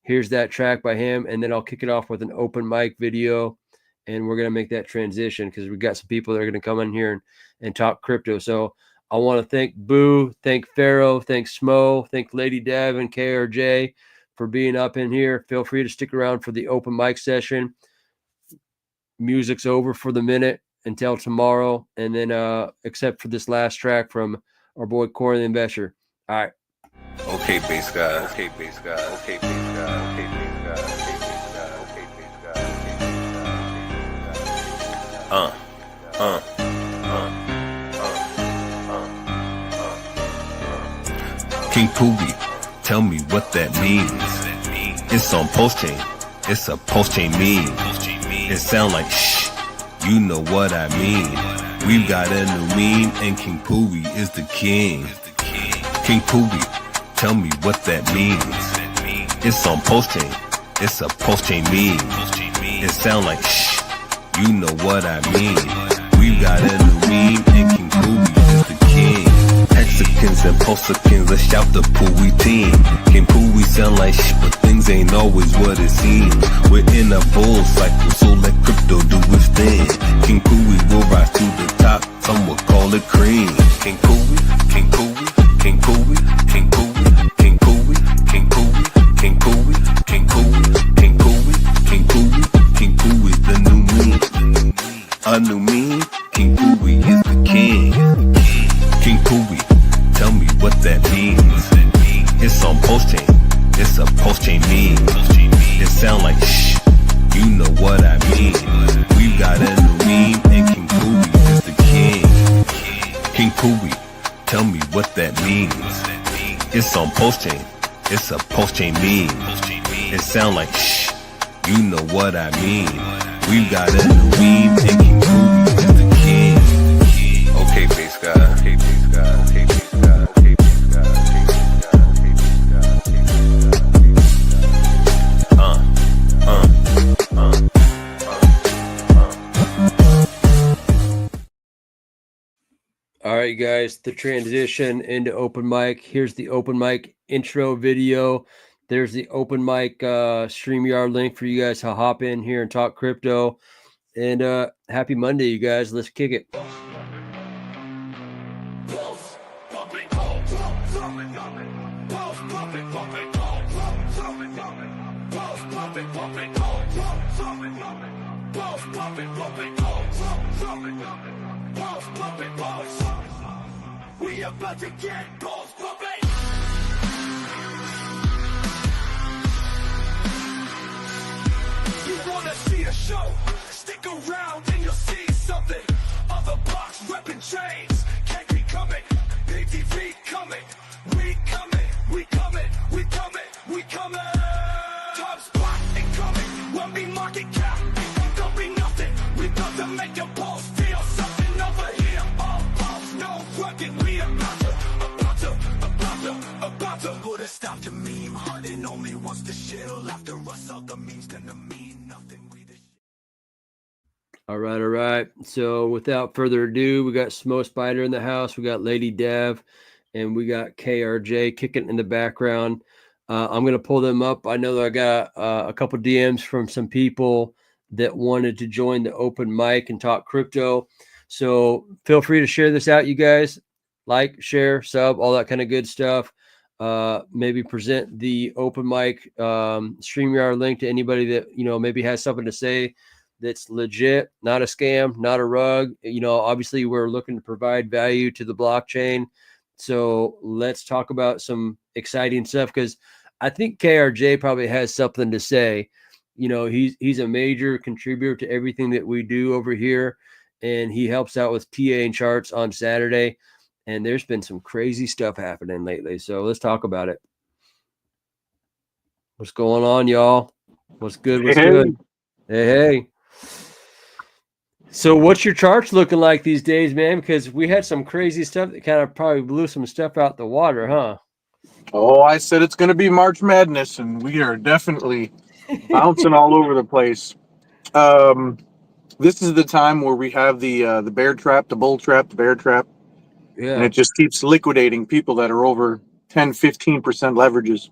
Here's that track by him, and then I'll kick it off with an open mic video, and we're going to make that transition because we've got some people that are going to come in here and talk crypto. So I want to thank Boo, thank Pharaoh, thank Smo, thank Lady Dev and KRJ for being up in here. Feel free to stick around for the open mic session. Music's over for the minute until tomorrow, and then except for this last track from our boy Corey the Investor. All right. Okay, base guy. Okay, base guy. Okay, base guy. Okay, base guy. Okay, base guy. Okay, base guy. King Pooey, tell me what that means. It's on Pulse Chain. It's a Pulse Chain meme. It sound like shh. You know what I mean. We've got a new meme, and King Pooey is the king. King Pooey, tell me what that means. It's on Pulse Chain. It's a Pulse Chain meme. It sound like shh. You know what I mean. We've got a new meme, and King Pooey is the king. Hexicans and Pulsicans, let's shout the Pooey team. King Pooey sound like shh, but things ain't always what it seems. We're in a bull cycle, so let crypto do its thing. King Pooey will rise to the top, some will call it cream. King Pooey, King Pooey, King Pooey, King Pooey, King Pooey, King Pooey, King Pooey, King Pooey, King Pooey, King Pooey, King Pooey, the new meme. A new meme, King Pooey is the king. King Pooey, tell me what that means. It's on Pulse Chain. It's a Pulse Chain meme. It sound like shh. You know what I mean. We've got a new meme, and King Pooey is the king. King Pooey, tell me what that means. It's on Pulse Chain. It's a Pulse Chain meme. It sound like shh. You know what I mean. We've got a new meme, and King Pooey is the king. Okay, base guy. Okay, base guy. Okay, base guy. Okay, base guy. Okay, base guy. All right, guys, the transition into open mic. Here's the open mic intro video. There's the open mic StreamYard link for you guys to hop in here and talk crypto. And happy Monday, you guys. Let's kick it. We about to get balls pumping. You wanna see the show? Stick around and you'll see something. Other blocks, repping chains, can't be coming. PTV coming, we coming, we coming, we coming, we coming. Top spot incoming, won't be market cap, don't be nothing. We about to make your balls feel something over here. All balls, no working, we about to put a stop to meme hunting. Only wants to shill after us, all the memes gonna mean nothing. All right. So without further ado, we got Smo Spider in the house. We got Lady Dev, and we got KRJ kicking in the background. I'm going to pull them up. I know that I got a couple DMs from some people that wanted to join the open mic and talk crypto. So feel free to share this out, you guys. Like, share, sub, all that kind of good stuff. Maybe present the open mic StreamYard link to anybody that, maybe has something to say that's legit, not a scam, not a rug. Obviously we're looking to provide value to the blockchain. So let's talk about some exciting stuff, because I think KRJ probably has something to say. He's a major contributor to everything that we do over here, and he helps out with TA and charts on Saturday. And there's been some crazy stuff happening lately. So let's talk about it. What's going on, y'all? What's good? What's good? Hey. So what's your charts looking like these days, man? Because we had some crazy stuff that kind of probably blew some stuff out the water, huh? Oh, I said it's going to be March Madness, and we are definitely bouncing all over the place. This is the time where we have the bear trap, the bull trap, the bear trap. Yeah. And it just keeps liquidating people that are over 10, 15% leverages.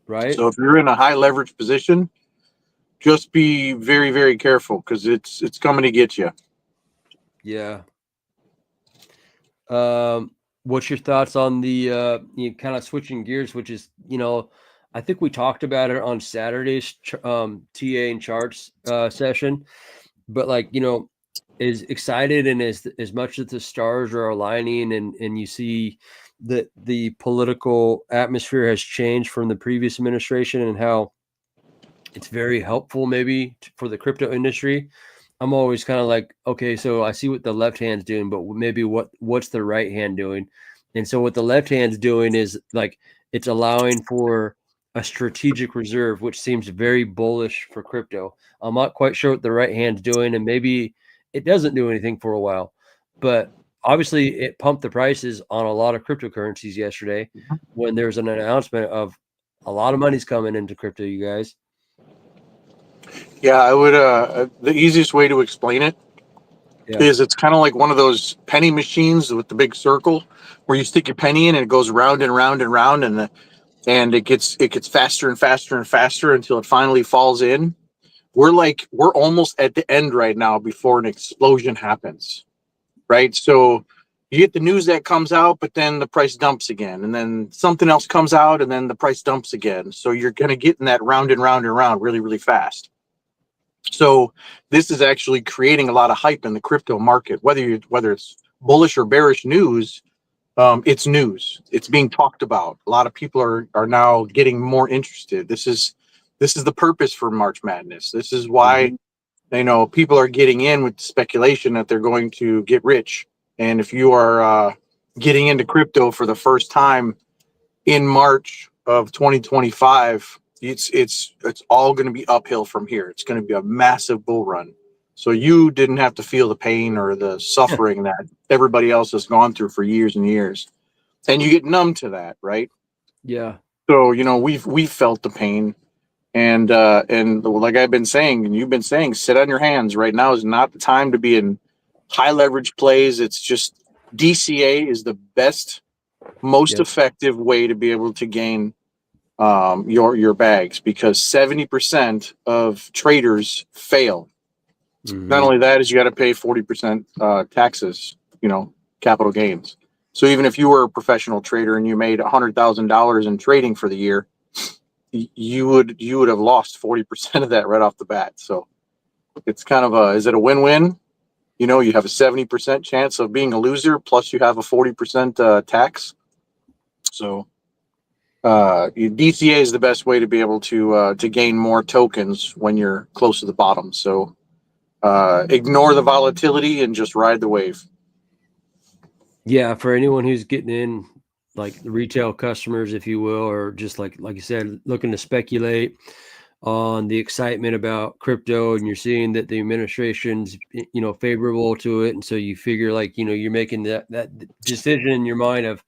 Right. So if you're in a high leverage position, just be very, very careful, because it's coming to get you. Yeah. What's your thoughts on the kind of switching gears, which is, I think we talked about it on Saturday's TA and charts session, but as excited and as much as the stars are aligning and you see that the political atmosphere has changed from the previous administration and how it's very helpful maybe for the crypto industry, I'm always kind of like, okay, so I see what the left hand's doing, but maybe what's the right hand doing? And so what the left hand's doing is it's allowing for a strategic reserve, which seems very bullish for crypto. I'm not quite sure what the right hand's doing, and maybe it doesn't do anything for a while, but obviously it pumped the prices on a lot of cryptocurrencies yesterday when there's an announcement of a lot of money's coming into crypto, you guys. Yeah, I would. The easiest way to explain it is it's kind of like one of those penny machines with the big circle where you stick your penny in and it goes round and round and round, and it gets faster and faster and faster until it finally falls in. We're almost at the end right now before an explosion happens, right? So you get the news that comes out, but then the price dumps again, and then something else comes out, and then the price dumps again. So you're going to get in that round and round and round really, really fast. So this is actually creating a lot of hype in the crypto market, whether it's bullish or bearish news. It's news. It's being talked about. A lot of people are now getting more interested. This is the purpose for March Madness. This is why people are getting in with speculation that they're going to get rich. And if you are getting into crypto for the first time in March of 2025, it's all going to be uphill from here. It's going to be a massive bull run. So you didn't have to feel the pain or the suffering that everybody else has gone through for years and years, and you get numb to that, right? Yeah. So we've felt the pain, and like I've been saying, and you've been saying, sit on your hands. Right now is not the time to be in high leverage plays. It's just DCA is the best, most effective way to be able to gain your bags, because 70% of traders fail. Not only that, is you got to pay 40% taxes, capital gains. So even if you were a professional trader and you made $100,000 in trading for the year, you would have lost 40% of that right off the bat. So it's kind of is it a win-win? You know, you have a 70% chance of being a loser, plus you have a 40% tax. So DCA is the best way to be able to gain more tokens when you're close to the bottom. So ignore the volatility and just ride the wave. Yeah, for anyone who's getting in, like the retail customers, if you will, or just like you said, looking to speculate on the excitement about crypto, and you're seeing that the administration's, you know, favorable to it, and so you figure, like, you know, you're making that decision in your mind of,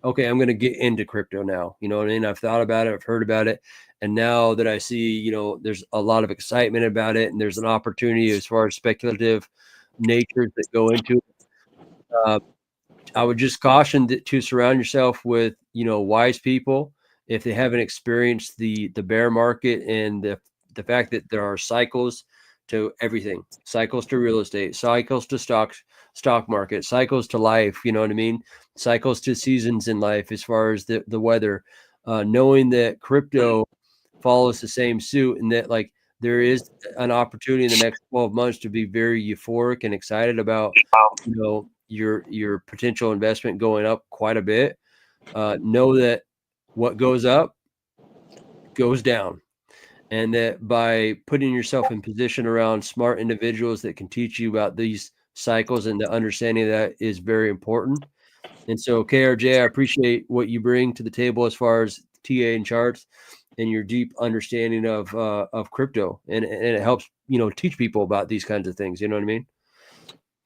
okay, I'm going to get into crypto now. You know what I mean? I've thought about it, I've heard about it, and now that I see, you know, there's a lot of excitement about it, and there's an opportunity as far as speculative natures that go into it. I would just caution to surround yourself with, you know, wise people. If they haven't experienced the bear market and the fact that there are cycles to everything, cycles to real estate, cycles to stock market, cycles to life, you know what I mean? Cycles to seasons in life as far as the weather, knowing that crypto follows the same suit, and that, like, there is an opportunity in the next 12 months to be very euphoric and excited about, you know, your potential investment going up quite a bit. Know that what goes up goes down, and that by putting yourself in position around smart individuals that can teach you about these cycles, and the understanding of that is very important. And so, KRJ, I appreciate what you bring to the table as far as TA and charts and your deep understanding of crypto, and it helps, you know, teach people about these kinds of things. You know what I mean?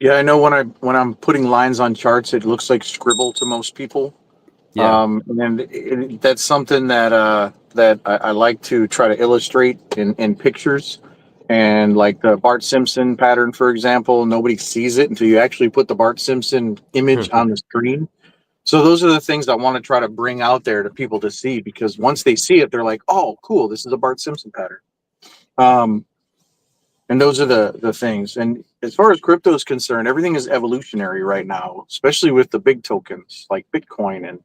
Yeah, I know when I'm putting lines on charts, it looks like scribble to most people. Yeah. And that's something that that I like to try to illustrate in pictures. And like the Bart Simpson pattern, for example, nobody sees it until you actually put the Bart Simpson image on the screen. So those are the things I want to try to bring out there to people to see, because once they see it, they're like, oh, cool, this is a Bart Simpson pattern. And those are the things. And as far as crypto is concerned, everything is evolutionary right now, especially with the big tokens like Bitcoin and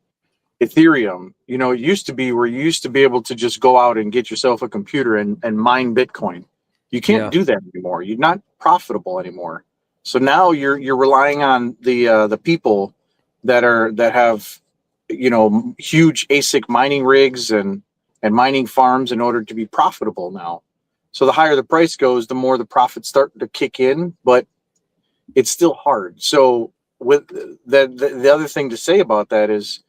Ethereum. You know, it used to be where you used to be able to just go out and get yourself a computer and mine Bitcoin. You can't do that anymore. You're not profitable anymore. So now you're relying on the people that have, you know, huge ASIC mining rigs and mining farms in order to be profitable now. So the higher the price goes, the more the profits start to kick in, but it's still hard. So with the other thing to say about that is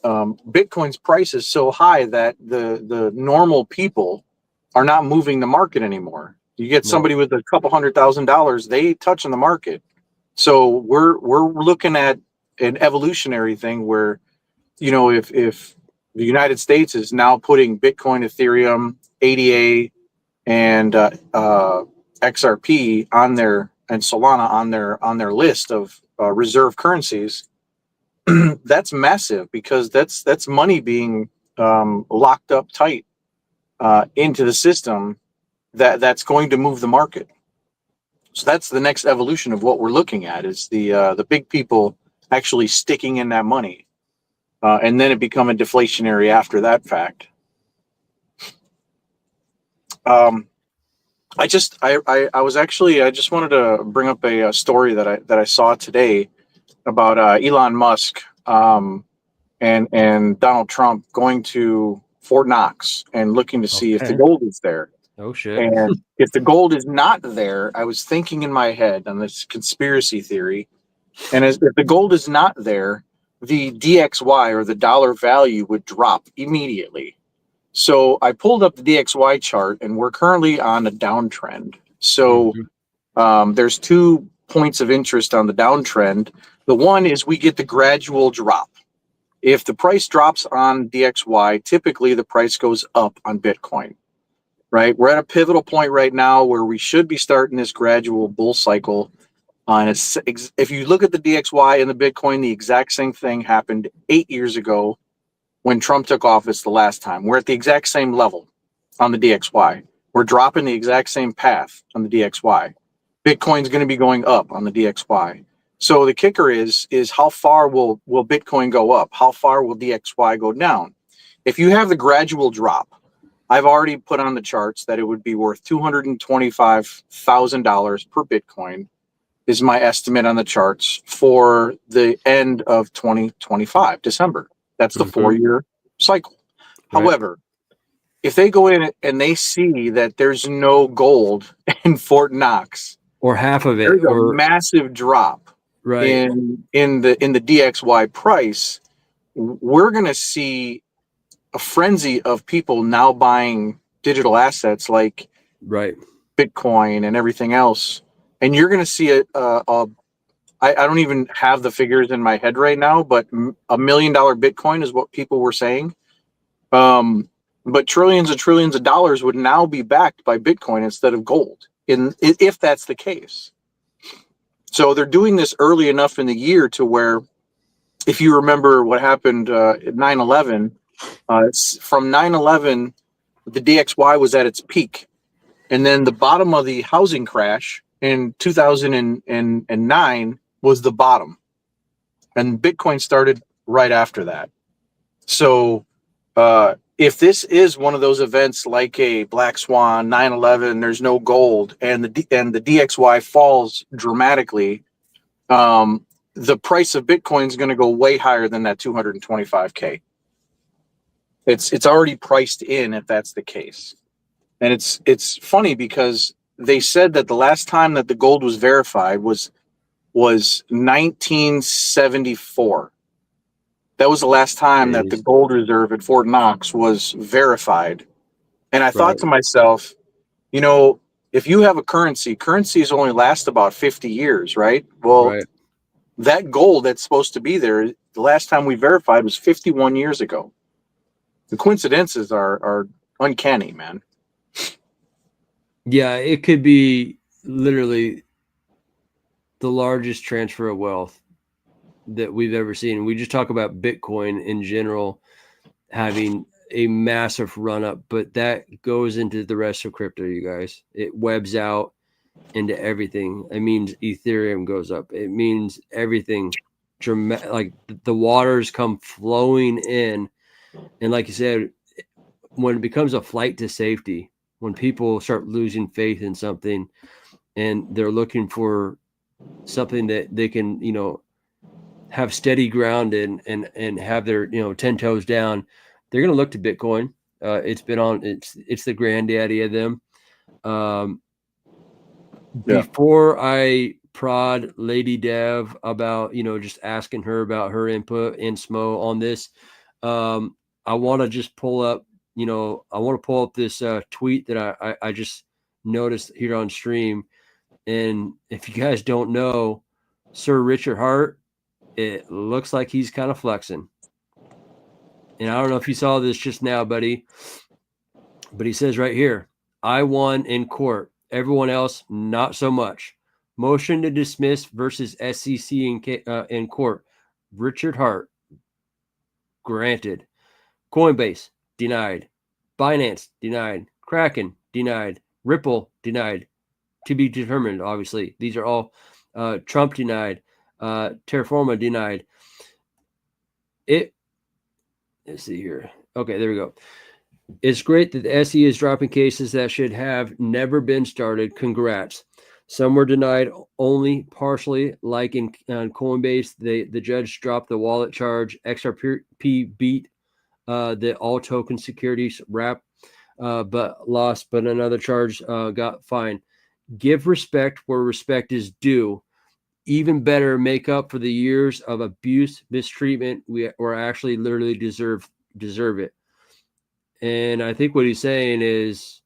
Bitcoin's price is so high that the normal people are not moving the market anymore. You get somebody with a couple $100,000, they touch on the market. So we're looking at an evolutionary thing where, you know, if the United States is now putting Bitcoin, Ethereum, ADA, and XRP on their, and Solana on their list of reserve currencies, that's massive, because that's money being locked up tight into the system that's going to move the market. So that's the next evolution of what we're looking at, is the big people actually sticking in that money, and then it becoming deflationary after that fact. I just wanted to bring up a story that I saw today about Elon Musk and Donald Trump going to Fort Knox and looking to see if the gold is there. Oh shit. And if the gold is not there, I was thinking in my head on this conspiracy theory, and if the gold is not there, the DXY, or the dollar value, would drop immediately. So I pulled up the DXY chart, and we're currently on a downtrend. So there's 2 points of interest on the downtrend. The one is we get the gradual drop. If the price drops on DXY, typically the price goes up on Bitcoin, right? We're at a pivotal point right now where we should be starting this gradual bull cycle. And if you look at the DXY and the Bitcoin, the exact same thing happened 8 years ago when Trump took office the last time. We're at the exact same level on the DXY. We're dropping the exact same path on the DXY. Bitcoin's going to be going up on the DXY. So the kicker is how far will Bitcoin go up? How far will DXY go down? If you have the gradual drop I've already put on the charts that it would be worth $225,000 per Bitcoin is my estimate on the charts for the end of 2025, December. That's the 4-year cycle. Right. However, if they go in and they see that there's no gold in Fort Knox, or half of it, there's a or massive drop right. in the DXY price, we're going to see a frenzy of people now buying digital assets like right Bitcoin and everything else. And you're going to see I don't even have the figures in my head right now, but $1 million Bitcoin is what people were saying. But trillions and trillions of dollars would now be backed by Bitcoin instead of gold, if that's the case. So they're doing this early enough in the year to where, if you remember what happened at 9/11, from 9/11, the DXY was at its peak. And then the bottom of the housing crash in 2009 was the bottom. And Bitcoin started right after that. So if this is one of those events like a Black Swan, 9/11, there's no gold, and the DXY falls dramatically, the price of Bitcoin is going to go way higher than that 225K. It's already priced in if that's the case. And it's funny because they said that the last time that the gold was verified was 1974. That was the last time that the gold reserve at Fort Knox was verified. And I thought to myself, you know, if you have a currencies only last about 50 years, right? Well, that gold that's supposed to be there, the last time we verified was 51 years ago. The coincidences are uncanny, man. Yeah, it could be literally the largest transfer of wealth that we've ever seen. We just talk about Bitcoin in general having a massive run up, but that goes into the rest of crypto, you guys. It webs out into everything. It means Ethereum goes up. It means everything like the waters come flowing in. And like you said, when it becomes a flight to safety, when people start losing faith in something and they're looking for something that they can, you know, have steady ground in and have their, you know, 10 toes down, they're going to look to Bitcoin. It's the granddaddy of them. Before I prod Lady Dev about, you know, just asking her about her input and Smo on this, I want to just pull up, you know, I want to pull up this tweet that I just noticed here on stream. And if you guys don't know, Sir Richard Hart, it looks like he's kind of flexing. And I don't know if you saw this just now, buddy, but he says right here, I won in court. Everyone else, not so much. Motion to dismiss versus SEC in court. Richard Hart, granted. Coinbase, denied. Binance, denied. Kraken, denied. Ripple, denied. To be determined, obviously. These are all Trump denied. Terraforma denied. Let's see here. Okay, there we go. It's great that the SE is dropping cases that should have never been started. Congrats. Some were denied only partially, like in Coinbase. The judge dropped the wallet charge. XRP beat the all token securities wrap, but lost. But another charge got fined. Give respect where respect is due. Even better, make up for the years of abuse, mistreatment. We actually literally deserve it. And I think what he's saying is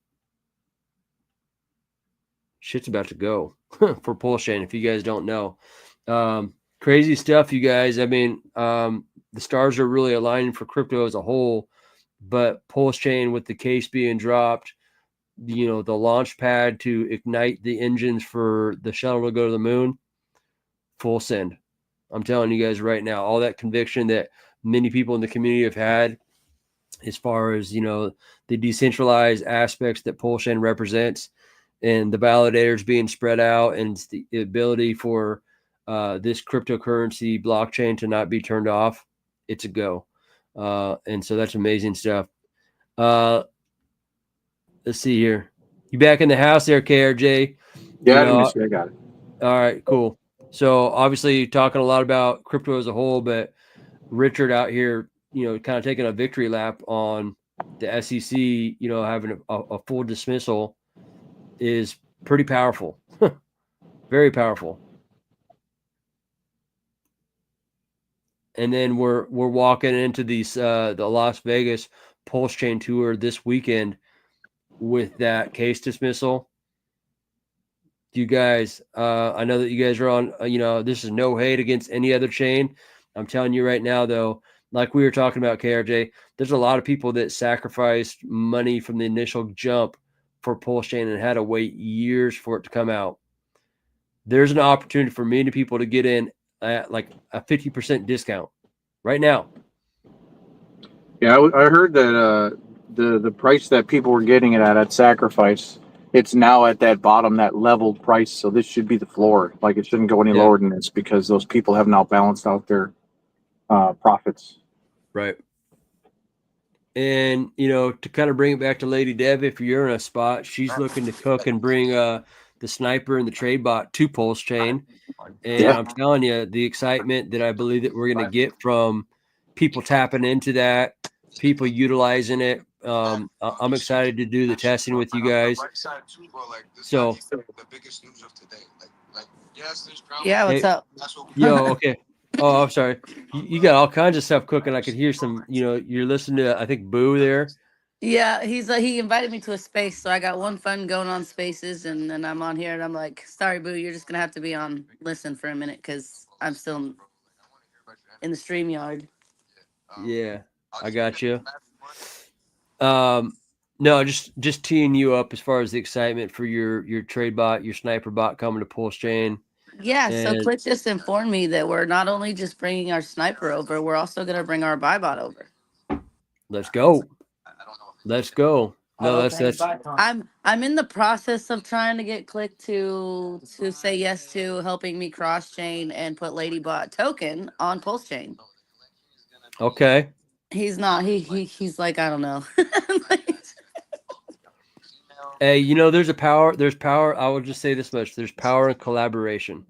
shit's about to go for Pulsechain, if you guys don't know. Crazy stuff, you guys. I mean, the stars are really aligning for crypto as a whole, but Pulsechain with the case being dropped, you know, the launch pad to ignite the engines for the shuttle to go to the moon, full send. I'm telling you guys right now, all that conviction that many people in the community have had as far as, you know, the decentralized aspects that Pulsechain represents and the validators being spread out and the ability for this cryptocurrency blockchain to not be turned off, it's a go. And so that's amazing stuff. Let's see here. You back in the house there, KRJ? Yeah, You I didn't know, miss you. I got it. all right, cool. So obviously you're talking a lot about crypto as a whole, but Richard out here, kind of taking a victory lap on the SEC, having a full dismissal is pretty powerful. Very powerful. And then we're walking into these the Las Vegas Pulse Chain Tour this weekend with that case dismissal. You guys, I know that you guys are on, this is no hate against any other chain. I'm telling you right now, though, like we were talking about, KRJ, there's a lot of people that sacrificed money from the initial jump for Pulse Chain and had to wait years for it to come out. There's an opportunity for many people to get in at like a 50% discount right now. Yeah, I heard that the price that people were getting it at sacrifice, it's now at that bottom, that leveled price. So this should be the floor. Like it shouldn't go any lower than this because those people have now balanced out their profits. Right. And, to kind of bring it back to Lady Dev, if you're in a spot, she's looking to cook and bring the sniper and the trade bot to Pulse Chain. And I'm telling you, the excitement that I believe that we're going to get from people tapping into that, people utilizing it. I'm excited to do the testing with you guys. So, yeah, what's up? Yo, okay. Oh, I'm sorry. You got all kinds of stuff cooking. I could hear some, you're listening to, I think, Boo there. Yeah, he invited me to a space, so I got one fun going on spaces, and then I'm on here, and I'm like, sorry, Boo, you're just gonna have to be on listen for a minute because I'm still in the stream yard. Yeah, I got you. No, just teeing you up as far as the excitement for your trade bot, your sniper bot coming to Pulse Chain. Yeah, so Click just informed me that we're not only just bringing our sniper over, we're also gonna bring our buy bot over. Let's go. Let's go. No, that's. I'm in the process of trying to get Click to say yes to helping me cross chain and put Ladybot token on Pulse Chain. Okay. He's not. He's like, I don't know. Hey, there's power. I will just say this much. There's power in collaboration.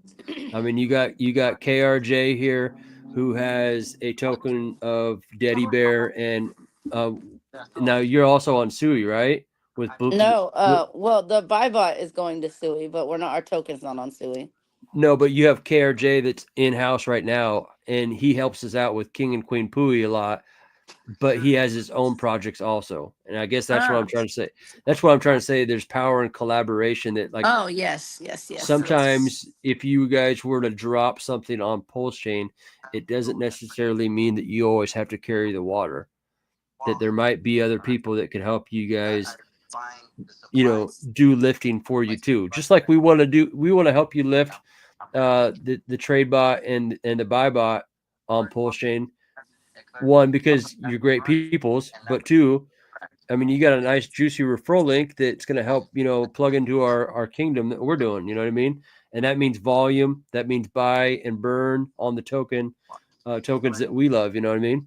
I mean, you got KRJ here who has a token of Daddy Bear, and now you're also on Sui, right? With no, well, the buy bot is going to Sui, but we're not. Our token's not on Sui. No, but you have KRJ that's in house right now, and he helps us out with King and Queen Pui a lot. But he has his own projects also, and I guess that's what I'm trying to say. That's what I'm trying to say. There's power in collaboration that, like, oh yes. Sometimes if you guys were to drop something on Pulse Chain, it doesn't necessarily mean that you always have to carry the water. That there might be other people that could help you guys, do lifting for you too. Just like we want to help you lift the trade bot and the buy bot on Pulse Chain. One, because you're great peoples, but two, I mean, you got a nice juicy referral link that's going to help, plug into our kingdom that we're doing. You know what I mean? And that means volume. That means buy and burn on the tokens that we love. You know what I mean?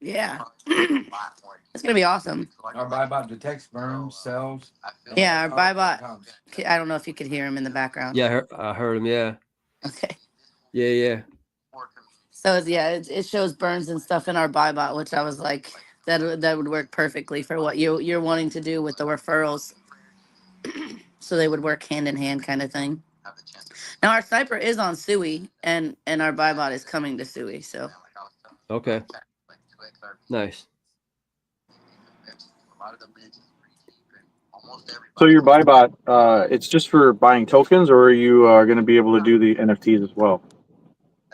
Yeah. It's going to be awesome. Our buy bot detects, burns, sells. Yeah, our buy bot. I don't know if you could hear him in the background. Yeah, I heard him. Yeah. Okay. Yeah. So it shows burns and stuff in our buy bot, which I was like, that would work perfectly for what you're wanting to do with the referrals. So they would work hand in hand, kind of thing. Now our sniper is on Sui, and our buy bot is coming to Sui. So. Okay. Nice. So your buy bot, it's just for buying tokens, or are you going to be able to do the NFTs as well?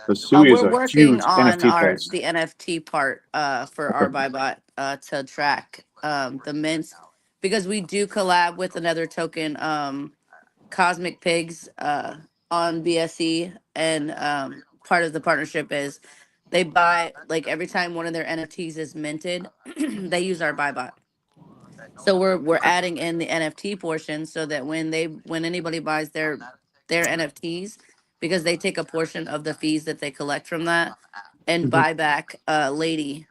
The Sui is We're a working huge on NFT place. the NFT part for our buy bot to track the mints, because we do collab with another token, Cosmic Pigs, on BSC, and part of the partnership is they buy, like, every time one of their NFTs is minted, they use our buy bot. So we're adding in the NFT portion so that when anybody buys their NFTs, because they take a portion of the fees that they collect from that and buy back Lady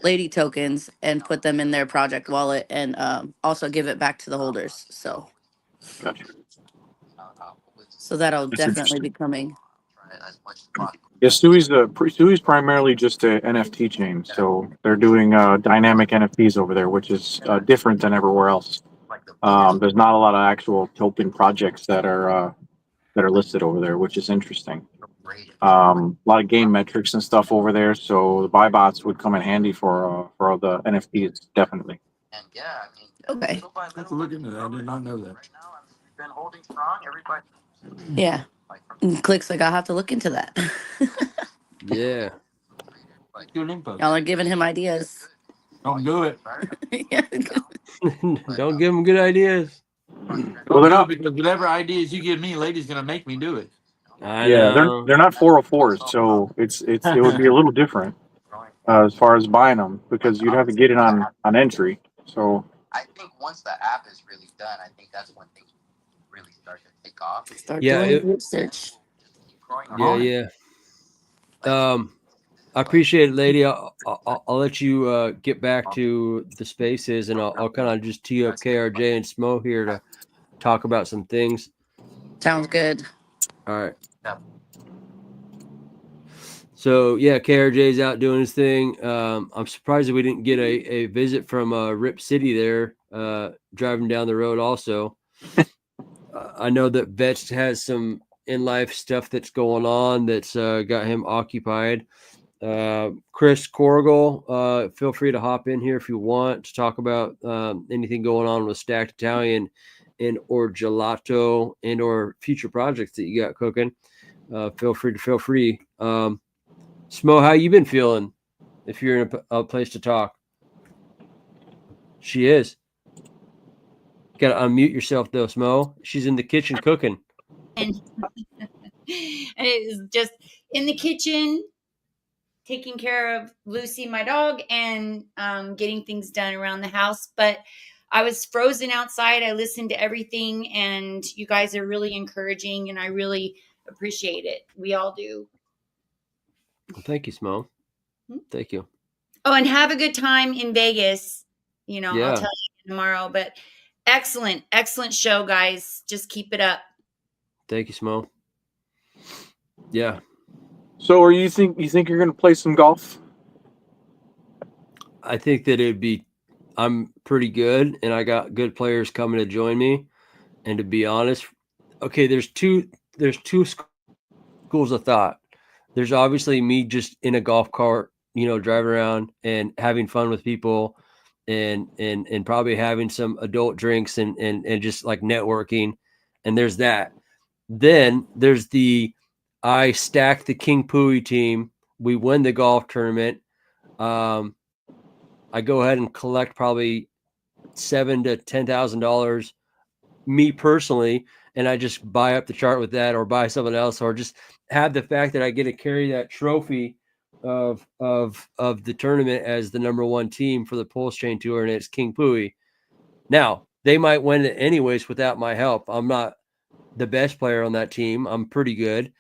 lady tokens and put them in their project wallet, and also give it back to the holders. So Gotcha. that'll That's definitely be interesting. coming. Yeah, Stewie's primarily just a NFT chain, so they're doing dynamic NFTs over there, which is different than everywhere else. There's not a lot of actual token projects that are listed over there, which is interesting. A lot of game metrics and stuff over there, so the buy bots would come in handy for all the NFTs, definitely. Okay. I have to look into that. I did not know that. Yeah. Clicks like I'll have to look into that. Yeah. Good info. Y'all are giving him ideas. Don't do it. Yeah. Don't give them good ideas. Well, they're not because whatever ideas you give me, lady's gonna make me do it. I Yeah, know. they're not 404s, so it would be a little different as far as buying them because you'd have to get it on entry. So I think once the app is really done, I think that's when things really start to take off. Start Yeah, doing research. Yeah. I appreciate it, lady. I'll let you get back to the spaces, and I'll kind of just tee up KRJ and Smo here to talk about some things. Sounds good. All right. So yeah, KRJ's out doing his thing. I'm surprised that we didn't get a visit from RipCity there, driving down the road. Also, I know that Vetch has some in life stuff that's going on that's got him occupied. Chris Corrigal, feel free to hop in here if you want to talk about anything going on with Stacked Italian and or Gelato and or future projects that you got cooking. Feel free. Smo, how you been feeling? If you're in a place to talk, she is. Got to unmute yourself though, Smo. She's in the kitchen cooking. And it is just in the kitchen, taking care of Lucy, my dog, and getting things done around the house. But I was frozen outside. I listened to everything, and you guys are really encouraging, and I really appreciate it. We all do. Well, thank you, Smo. Thank you. Oh, and have a good time in Vegas. You know, Yeah. I'll tell you tomorrow. But excellent show, guys. Just keep it up. Thank you, Smo. Yeah. So, you think you're going to play some golf? I think that I'm pretty good, and I got good players coming to join me. And to be honest, okay, there's two schools of thought. There's obviously me just in a golf cart, driving around and having fun with people, and probably having some adult drinks and just like networking. And there's that. Then there's I stacked the King Pui team. We win the golf tournament. I go ahead and collect probably $7,000 to $10,000, me personally, and I just buy up the chart with that, or buy someone else, or just have the fact that I get to carry that trophy of the tournament as the number one team for the Pulse Chain Tour, and it's King Pui. Now they might win it anyways without my help. I'm not the best player on that team. I'm pretty good.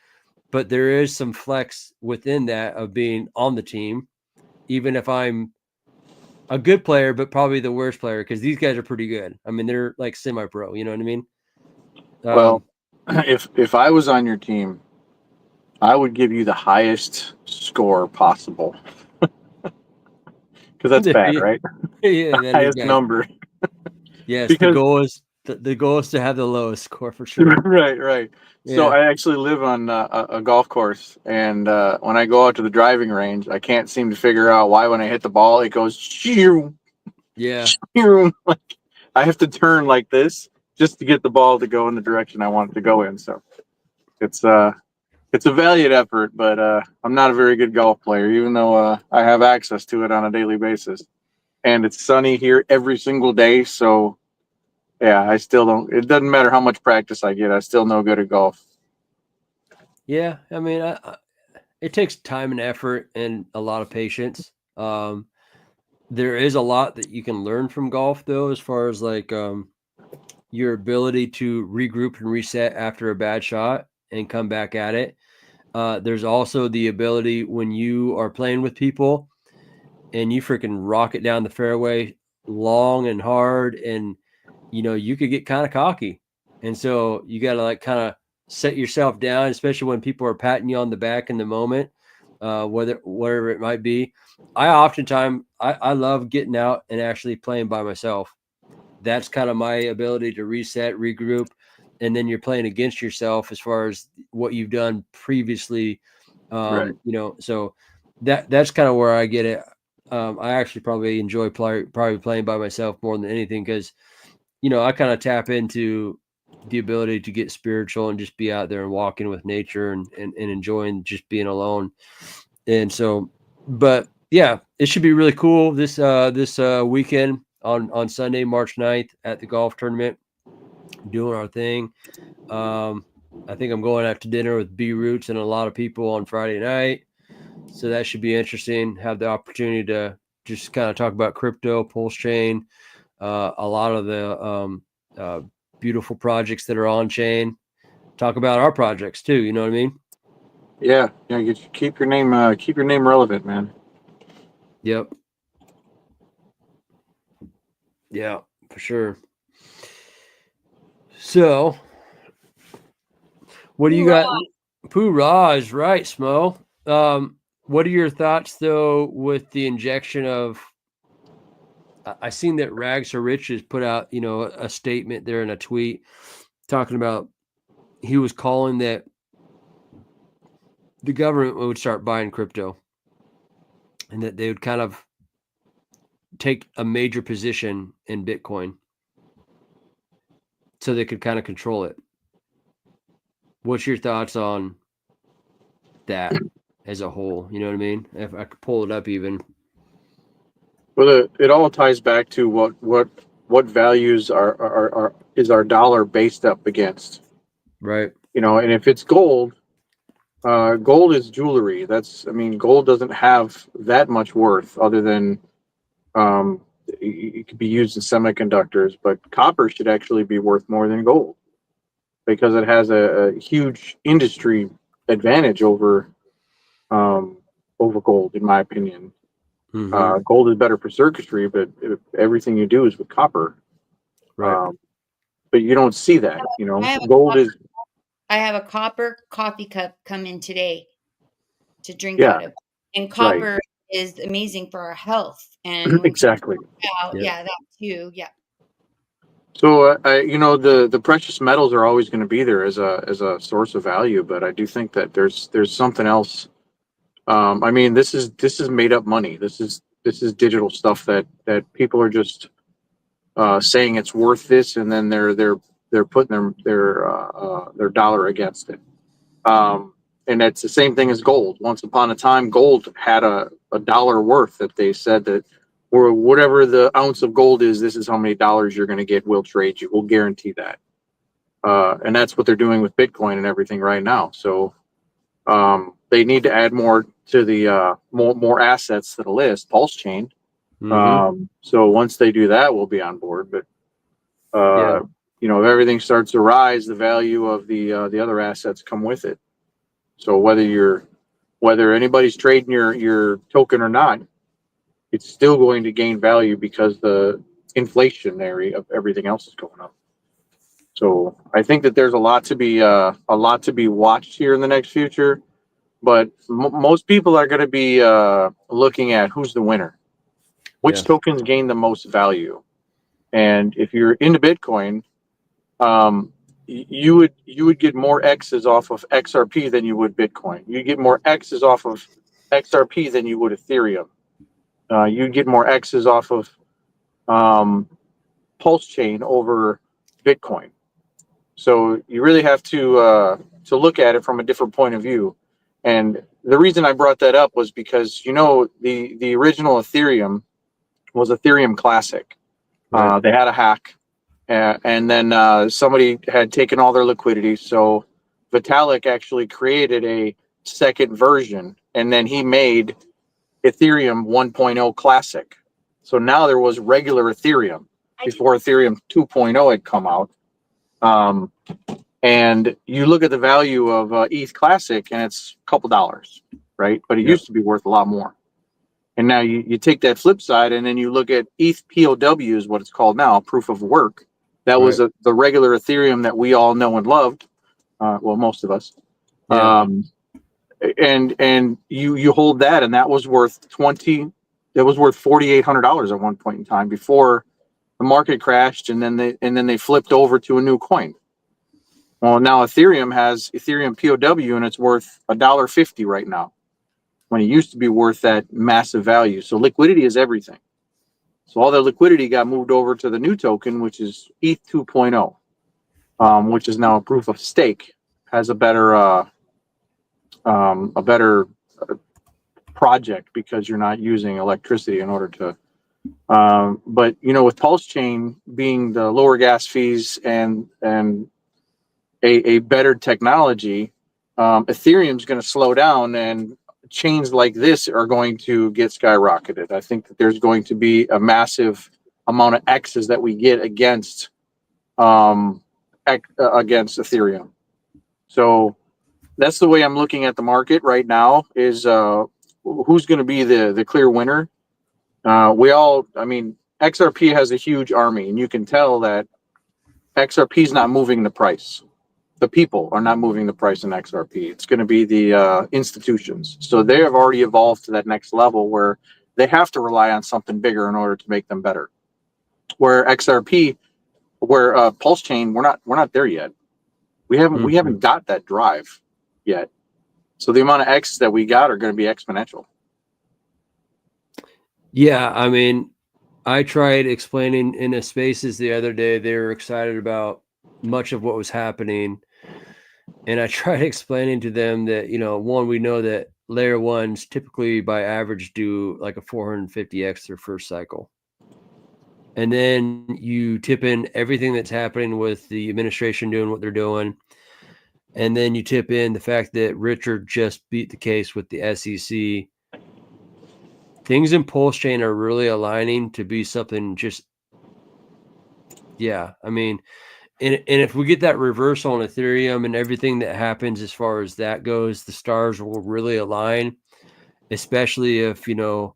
But there is some flex within that of being on the team, even if I'm a good player, but probably the worst player, because these guys are pretty good. I mean, they're like semi-pro. You know what I mean? Well, if I was on your team, I would give you the highest score possible. Because that's bad, right? Yeah, the highest number. Yes, because the goal is to have the lowest score for sure. Right. Yeah. So I actually live on a golf course, and when I go out to the driving range, I can't seem to figure out why when I hit the ball it goes shoo. Yeah. Shoo. Like I have to turn like this just to get the ball to go in the direction I want it to go in. So it's a valiant effort, but I'm not a very good golf player, even though I have access to it on a daily basis. And it's sunny here every single day, so yeah, I still don't. It doesn't matter how much practice I get. I still no good at golf. Yeah, I mean, it takes time and effort and a lot of patience. There is a lot that you can learn from golf, though, as far as like your ability to regroup and reset after a bad shot and come back at it. There's also the ability when you are playing with people, and you freaking rock it down the fairway long and hard, and you could get kind of cocky. And so you got to like kind of set yourself down, especially when people are patting you on the back in the moment, whatever it might be. I love getting out and actually playing by myself. That's kind of my ability to reset, regroup, and then you're playing against yourself as far as what you've done previously. Right. So that's kind of where I get it. I actually probably enjoy probably playing by myself more than anything, because I kind of tap into the ability to get spiritual and just be out there and walking with nature and enjoying just being alone. And so, but yeah, it should be really cool this weekend on Sunday, March 9th at the golf tournament, doing our thing. I think I'm going out to dinner with B Roots and a lot of people on Friday night. So that should be interesting. Have the opportunity to just kind of talk about crypto, Pulse Chain, a lot of the beautiful projects that are on chain. Talk about our projects too. You know what I mean? Yeah. You keep your name relevant, man. Yep. Yeah, for sure. So, what do you got? Poorah is right, Smo. What are your thoughts though with the injection of? I seen that Rags to Riches put out, a statement there in a tweet talking about he was calling that the government would start buying crypto and that they would kind of take a major position in Bitcoin so they could kind of control it. What's your thoughts on that as a whole? You know what I mean? If I could pull it up even. Well, it all ties back to what values is our dollar based up against, right? And if it's gold, gold is jewelry. Gold doesn't have that much worth other than it could be used in semiconductors, but copper should actually be worth more than gold because it has a huge industry advantage over gold, in my opinion. Mm-hmm. Gold is better for circuitry, but everything you do is with copper. Right. But you don't see that, gold is. I have a copper coffee cup come in today to drink Yeah, out of. And copper right. is amazing for our health. And Exactly. yeah, that too. Yeah. So the precious metals are always going to be there as a source of value, but I do think that there's something else. This is made up money. This is digital stuff that people are just saying it's worth this, and then they're putting their dollar against it. And that's the same thing as gold. Once upon a time, gold had a dollar worth that they said that, or whatever the ounce of gold is, this is how many dollars you're going to get. We'll trade you. We'll guarantee that. And that's what they're doing with Bitcoin and everything right now. So they need to add more to the more assets to the list, Pulse Chain. Mm-hmm. So once they do that, we'll be on board. But Yeah. if everything starts to rise, the value of the other assets come with it. So whether anybody's trading your token or not, it's still going to gain value because the inflationary of everything else is going up. So I think that there's a lot to be watched here in the next future. But most people are going to be looking at who's the winner, which tokens gain the most value, and if you're into Bitcoin, you would get more X's off of XRP than you would Bitcoin. You get more X's off of XRP than you would Ethereum. You'd get more X's off of Pulse Chain over Bitcoin. So you really have to look at it from a different point of view. And the reason I brought that up was because the original Ethereum was Ethereum Classic. Right. They had a hack. And then somebody had taken all their liquidity. So Vitalik actually created a second version, and then he made Ethereum 1.0 Classic. So now there was regular Ethereum before Ethereum 2.0 had come out. And you look at the value of ETH Classic, and it's a couple dollars, right? But it used to be worth a lot more. And now you take that flip side and then you look at ETH POW is what it's called now, proof of work. That was the regular Ethereum that we all know and loved. Well, most of us. Yeah. And you hold that, and that was worth $4,800 at one point in time before the market crashed, and then they flipped over to a new coin. Well, now Ethereum has Ethereum POW, and it's worth $1.50 right now, when it used to be worth that massive value. So liquidity is everything. So all that liquidity got moved over to the new token, which is ETH 2.0, which is now a proof of stake, has a better project because you're not using electricity in order to. But with Pulse Chain being the lower gas fees and a better technology, Ethereum's going to slow down, and chains like this are going to get skyrocketed. I think that there's going to be a massive amount of X's that we get against Ethereum. So that's the way I'm looking at the market right now, is who's going to be the clear winner. XRP has a huge army, and you can tell that XRP is not moving the price. The people are not moving the price in XRP. It's going to be the institutions. So they have already evolved to that next level where they have to rely on something bigger in order to make them better. Where XRP, where Pulse Chain, we're not there yet. We haven't got that drive yet. So the amount of X that we got are going to be exponential. Yeah, I mean, I tried explaining in a spaces the other day. They were excited about much of what was happening. And I tried explaining to them that, one, we know that layer ones typically by average do like a 450x their first cycle. And then you tip in everything that's happening with the administration doing what they're doing. And then you tip in the fact that Richard just beat the case with the SEC. Things in Pulse Chain are really aligning to be something just, yeah, I mean, and if we get that reversal on Ethereum and everything that happens as far as that goes, the stars will really align, especially if, the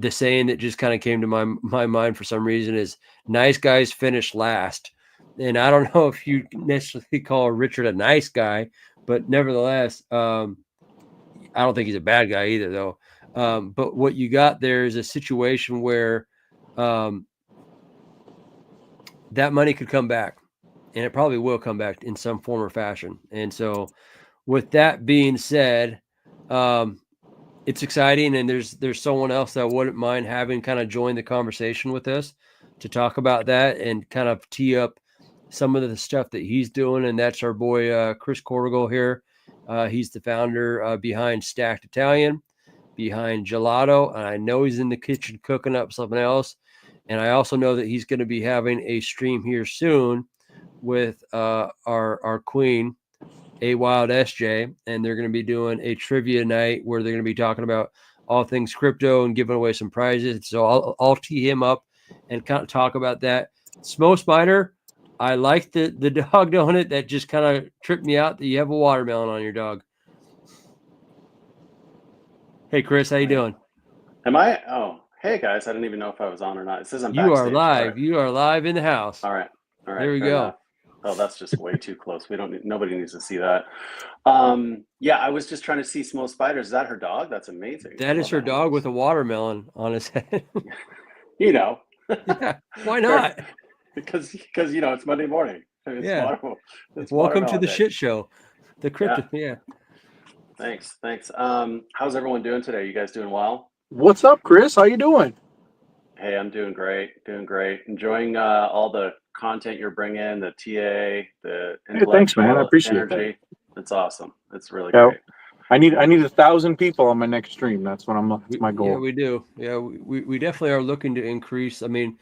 saying that just kind of came to my mind for some reason is nice guys finish last. And I don't know if you necessarily call Richard a nice guy, but nevertheless, I don't think he's a bad guy either, though. But what you got there is a situation where that money could come back, and it probably will come back in some form or fashion. And so with that being said, it's exciting, and there's someone else that I wouldn't mind having kind of join the conversation with us to talk about that and kind of tee up some of the stuff that he's doing. And that's our boy, Chris Corrigal here. He's the founder behind Stacked Italian, behind Gelato. And I know he's in the kitchen cooking up something else. And I also know that he's going to be having a stream here soon with our queen, A Wild SJ, and they're going to be doing a trivia night where they're going to be talking about all things crypto and giving away some prizes. So I'll tee him up and kind of talk about that. Smo Spider, I like the dog on it. That just kind of tripped me out that you have a watermelon on your dog. Hey, Chris, how you doing? Am I? Oh, hey guys! I didn't even know if I was on or not. It says I'm You backstage. are live. Right. You are live in the house. All right. There we go. Enough. Oh, that's just way too close. Nobody needs to see that. Yeah, I was just trying to see Small Spiders. Is that her dog? That's amazing. That is her dog with a watermelon on his head. Yeah, why not? Because it's Monday morning. It's Welcome to the shit show. The crypto. Yeah. Thanks. How's everyone doing today? You guys doing well? What's up, Chris? How you doing? Hey, I'm doing great. Enjoying all the content you're bringing, the TA, the intellectual thanks, man. I appreciate energy. that. It's awesome. It's really great. I need 1,000 people on my next stream. That's my goal. Yeah, we do. Yeah, we definitely are looking to increase. I mean,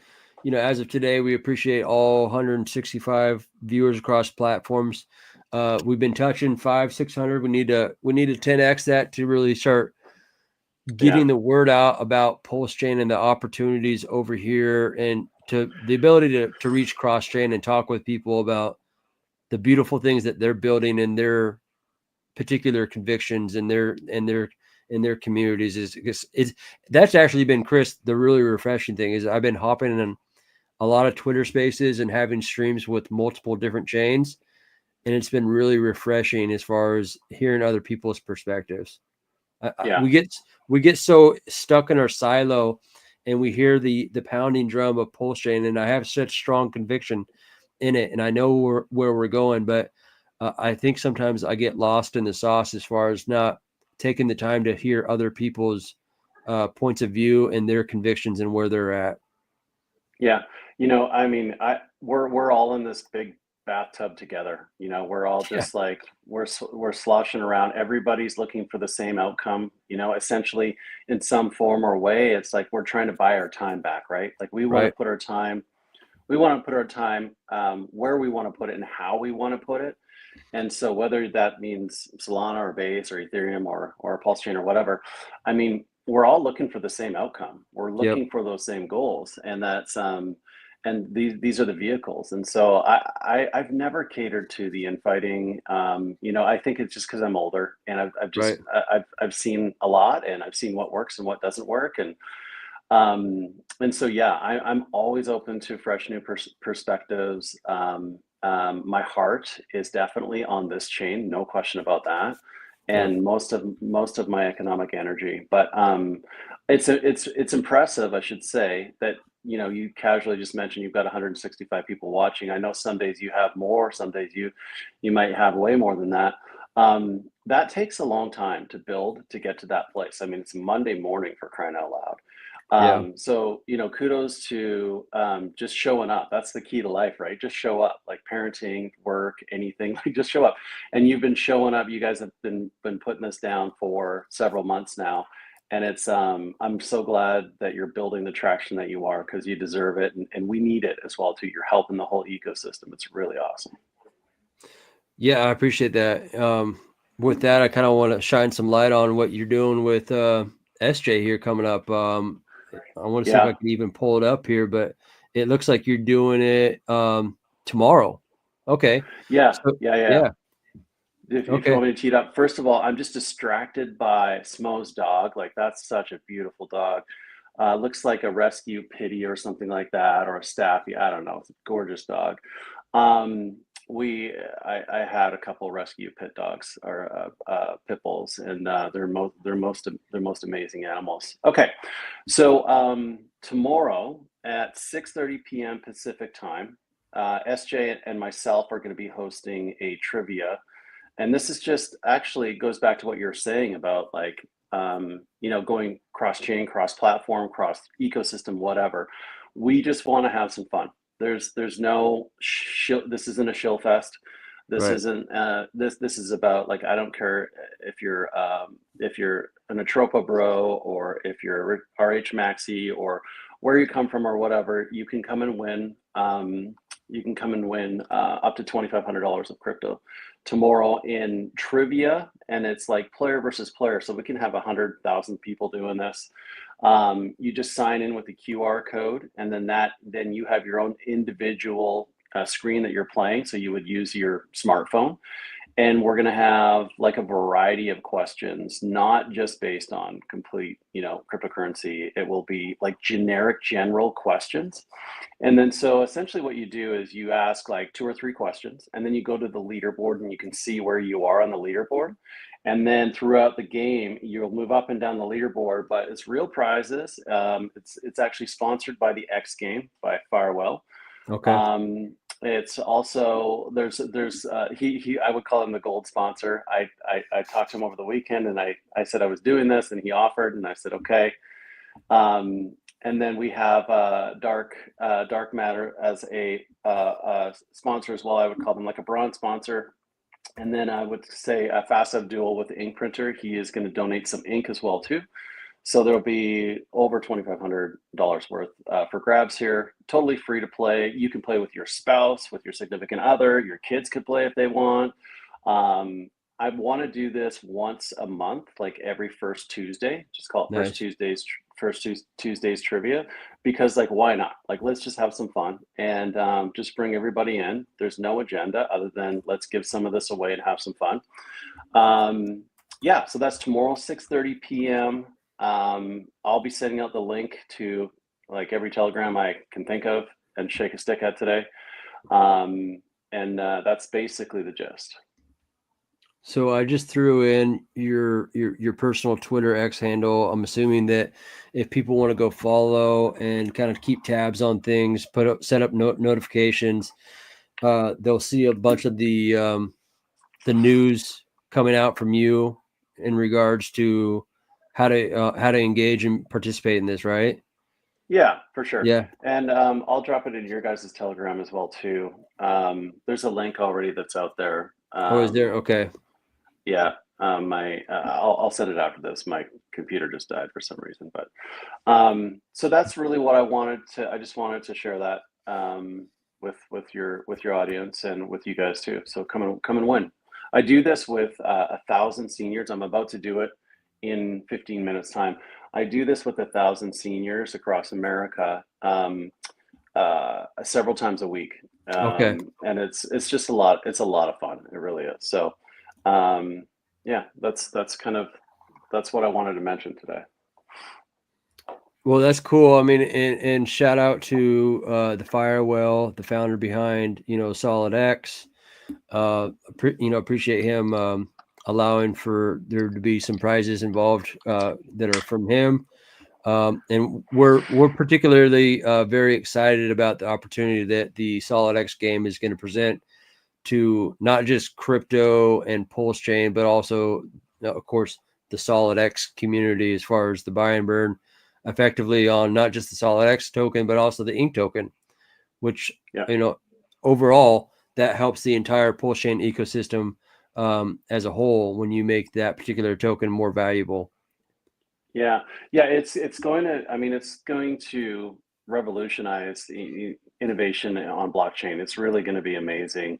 as of today, we appreciate all 165 viewers across platforms. We've been touching 500-600. We need to 10x that to really start getting the word out about Pulse Chain and the opportunities over here, and to the ability to reach cross chain and talk with people about the beautiful things that they're building and their particular convictions and their in their communities is that's actually been, Chris, the really refreshing thing is I've been hopping in a lot of Twitter spaces and having streams with multiple different chains. And it's been really refreshing as far as hearing other people's perspectives. We get so stuck in our silo, and we hear the pounding drum of Pulse Chain, and I have such strong conviction in it, and I know where we're going, but I think sometimes I get lost in the sauce as far as not taking the time to hear other people's points of view and their convictions and where they're at. Yeah, I mean, we're all in this big bathtub together. We're all just like we're sloshing around. Everybody's looking for the same outcome. Essentially, in some form or way, it's like we're trying to buy our time back, right? Like we want to put our time. We want to put our time where we want to put it and how we want to put it. And so whether that means Solana or Base or Ethereum or Pulse Chain or whatever, I mean, we're all looking for the same outcome. We're looking for those same goals, and that's and these are the vehicles. And so I've never catered to the infighting. I think it's just because I'm older and I've seen a lot, and I've seen what works and what doesn't work, and so I'm always open to fresh new perspectives. My heart is definitely on this chain, no question about that, and most of my economic energy. But it's impressive, I should say, that you casually just mentioned you've got 165 people watching. I know some days you have more, some days you might have way more than that. That takes a long time to build to get to that place. I mean, it's Monday morning, for crying out loud. So kudos to just showing up. That's the key to life, right? Just show up. Like parenting, work, anything, like just show up. And you've been showing up. You guys have been putting this down for several months now, and it's I'm so glad that you're building the traction that you are, because you deserve it, and we need it as well too. You're helping the whole ecosystem. It's really awesome. Yeah, I appreciate that. With that, I kind of want to shine some light on what you're doing with SJ here coming up. I want to see if I can even pull it up here, but it looks like you're doing it tomorrow. Okay. Yeah. If you want me to tee it up, first of all, I'm just distracted by Smo's dog. Like, that's such a beautiful dog. Looks like a rescue pitty or something like that, or a staffy. I don't know. It's a gorgeous dog. I had a couple rescue pit dogs, or pit bulls, and they're most amazing animals. Okay, so tomorrow at 6:30 p.m. Pacific time, SJ and myself are going to be hosting a trivia, and this is just actually goes back to what you're saying about like going cross-chain, cross-platform, cross-ecosystem, whatever. We just want to have some fun. There's no this isn't a shill fest. This isn't this is about, like, I don't care if you're an Atropa bro, or if you're RH Maxi, or where you come from, or whatever. You can come and win. You can come and win up to $2,500 of crypto tomorrow in trivia, and it's like player versus player, so we can have 100,000 people doing this. You just sign in with the QR code, and then you have your own individual screen that you're playing. So you would use your smartphone, and we're going to have like a variety of questions, not just based on complete, cryptocurrency. It will be like generic, general questions. And then so essentially what you do is you ask like 2 or 3 questions, and then you go to the leaderboard, and you can see where you are on the leaderboard. And then throughout the game, you'll move up and down the leaderboard, but it's real prizes. It's actually sponsored by the X Game by Pharaoh. Okay. It's also there's he I would call him the gold sponsor. I talked to him over the weekend, and I said I was doing this, and he offered, and I said okay. And then we have Dark Matter as a sponsor as well. I would call them like a bronze sponsor. And then I would say a Fast Abdul with the ink printer. He is going to donate some ink as well too. So there'll be over $2,500 worth for grabs here. Totally free to play. You can play with your spouse, with your significant other. Your kids could play if they want. I want to do this once a month, like every first Tuesday. Just call it First Tuesdays trivia, because like, why not? Like, let's just have some fun and just bring everybody in. There's no agenda other than let's give some of this away and have some fun. Yeah, so that's tomorrow, 6:30 p.m. I'll be sending out the link to like every Telegram I can think of and shake a stick at today. That's basically the gist. So I just threw in your personal Twitter X handle. I'm assuming that if people want to go follow and kind of keep tabs on things, set up notifications, they'll see a bunch of the news coming out from you in regards to how to engage and participate in this, right? Yeah, for sure. Yeah. And I'll drop it in your guys' Telegram as well too. There's a link already that's out there. Oh, is there? Okay. Yeah. I'll send it after this. My computer just died for some reason, but so that's really what I just wanted to share that with your audience and with you guys too. So come and win. I do this with 1,000 seniors. I'm about to do it in 15 minutes time. I do this with 1,000 seniors across America several times a week. Okay. And it's just a lot. It's a lot of fun. It really is. So yeah, that's what I wanted to mention today. Well, that's cool. I mean, and shout out to the Pharaoh, the founder behind, SolidX. Appreciate him allowing for there to be some prizes involved that are from him. And we're particularly very excited about the opportunity that the SolidX game is going to present to not just crypto and Pulse Chain, but also, of course, the SolidX community as far as the buy and burn effectively on not just the SolidX token, but also the Ink token, which, overall, that helps the entire Pulse Chain ecosystem as a whole when you make that particular token more valuable. Yeah, it's going to revolutionize the innovation on blockchain. It's really going to be amazing.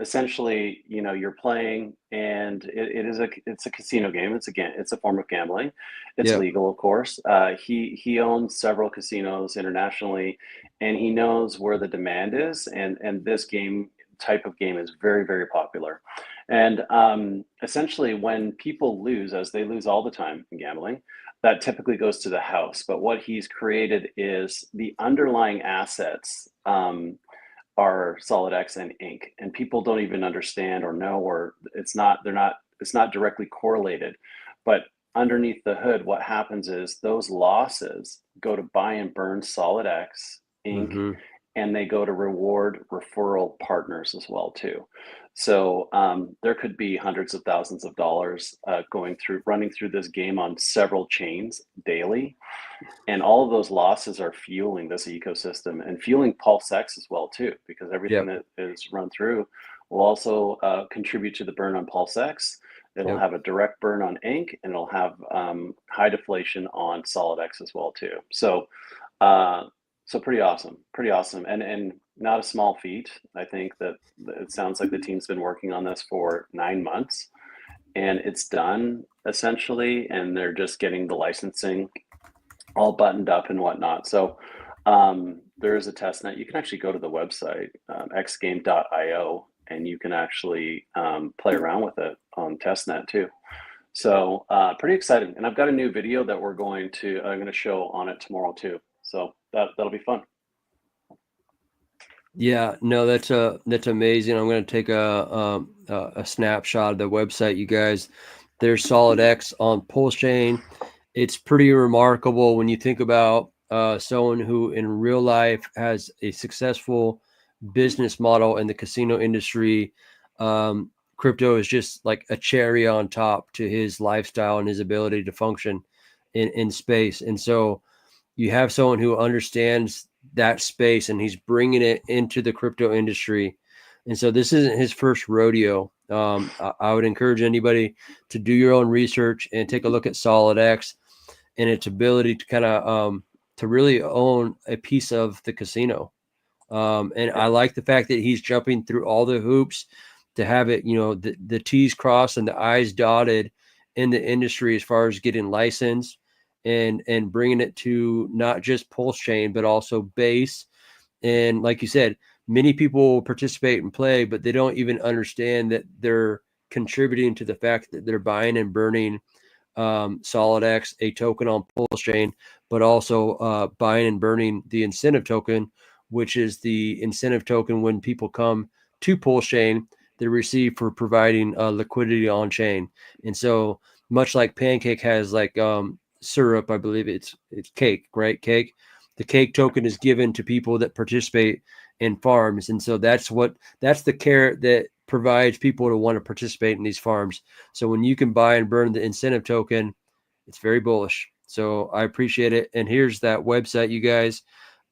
Essentially, you're playing, and it's a casino game. It's a form of gambling. It's legal, of course. He owns several casinos internationally, and he knows where the demand is. And this type of game is very, very popular. And essentially, when people lose, as they lose all the time in gambling, that typically goes to the house. But what he's created is the underlying assets are SolidX and Ink, and people don't even understand or know, or it's not directly correlated. But underneath the hood, what happens is those losses go to buy and burn SolidX, Ink, and they go to reward referral partners as well too. So there could be hundreds of thousands of dollars running through this game on several chains daily. And all of those losses are fueling this ecosystem and fueling PulseX as well too, because everything that is run through will also contribute to the burn on PulseX. It'll have a direct burn on Ink, and it'll have high deflation on SolidX as well too. So pretty awesome, and not a small feat. I think that it sounds like the team's been working on this for 9 months, and it's done essentially, and they're just getting the licensing all buttoned up and whatnot. So there is a test net. You can actually go to the website, xgame.io, and you can actually play around with it on testnet too. So pretty exciting. And I've got a new video that I'm going to show on it tomorrow too. So that'll be fun. Yeah, no, that's amazing. I'm going to take a snapshot of the website, you guys. There's SolidX on Pulse Chain. It's pretty remarkable when you think about someone who in real life has a successful business model in the casino industry. Crypto is just like a cherry on top to his lifestyle and his ability to function in space. And so you have someone who understands that space, and he's bringing it into the crypto industry. And so this isn't his first rodeo. I would encourage anybody to do your own research and take a look at SolidX and its ability to kind of to really own a piece of the casino. And I like the fact that he's jumping through all the hoops to have it, the T's crossed and the I's dotted in the industry as far as getting licensed and bringing it to not just Pulse Chain, but also Base. And like you said, many people participate and play, but they don't even understand that they're contributing to the fact that they're buying and burning SolidX, a token on Pulse Chain, but also buying and burning the incentive token, which is the incentive token when people come to Pulse Chain, they receive for providing liquidity on chain. And so much like Pancake has like syrup, I believe it's cake, right? Cake. The cake token is given to people that participate in farms. And so that's the carrot that provides people to want to participate in these farms. So when you can buy and burn the incentive token, it's very bullish. So I appreciate it. And here's that website, you guys.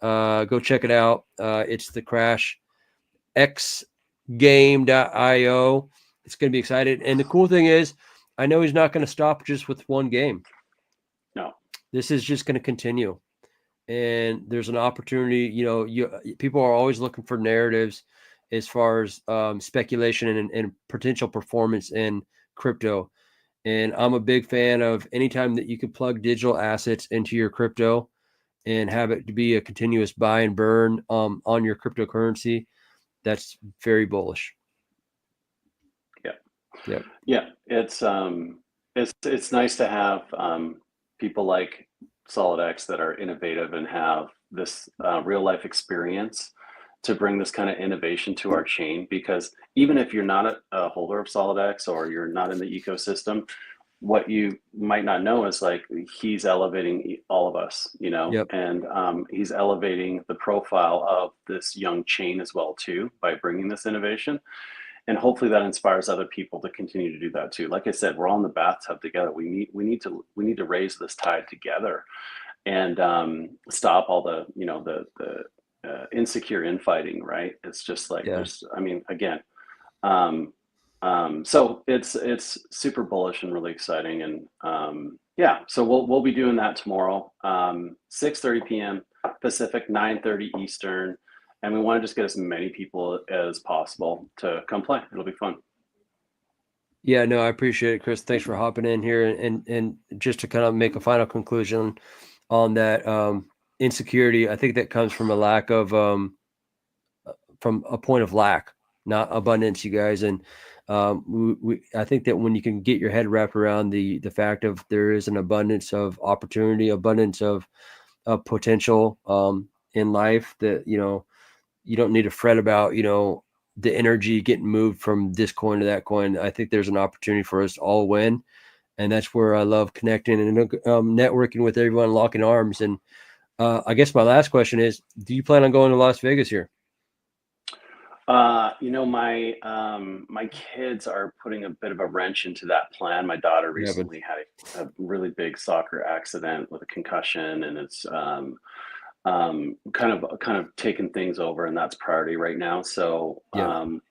Go check it out. It's the Crash xgame.io. It's going to be exciting. And the cool thing is, I know he's not going to stop just with one game. No. This is just going to continue. And there's an opportunity, people are always looking for narratives as far as speculation and potential performance in crypto. And I'm a big fan of anytime that you can plug digital assets into your crypto and have it to be a continuous buy and burn on your cryptocurrency. That's very bullish. Yeah. It's nice to have people like SolidX that are innovative and have this real life experience to bring this kind of innovation to our chain. Because even if you're not a holder of SolidX or you're not in the ecosystem, what you might not know is like he's elevating all of us, and he's elevating the profile of this young chain as well too by bringing this innovation. And hopefully that inspires other people to continue to do that too. Like I said, we're all in the bathtub together. We need to raise this tide together, and stop all the insecure infighting. Right? It's just like there's. I mean, again, so it's super bullish and really exciting, and So we'll be doing that tomorrow, 6:30 p.m. Pacific, 9:30 Eastern. And we want to just get as many people as possible to come play. It'll be fun. Yeah, no, I appreciate it, Chris. Thanks for hopping in here. And just to kind of make a final conclusion on that insecurity, I think that comes from a lack of, from a point of lack, not abundance, you guys. And I think that when you can get your head wrapped around the fact of there is an abundance of opportunity, abundance of potential in life, that, you don't need to fret about, the energy getting moved from this coin to that coin. I think there's an opportunity for us to all win. And that's where I love connecting and networking with everyone, locking arms. And I guess my last question is, do you plan on going to Las Vegas here? My kids are putting a bit of a wrench into that plan. My daughter recently had a really big soccer accident with a concussion, and it's kind of taken things over, and that's priority right now. So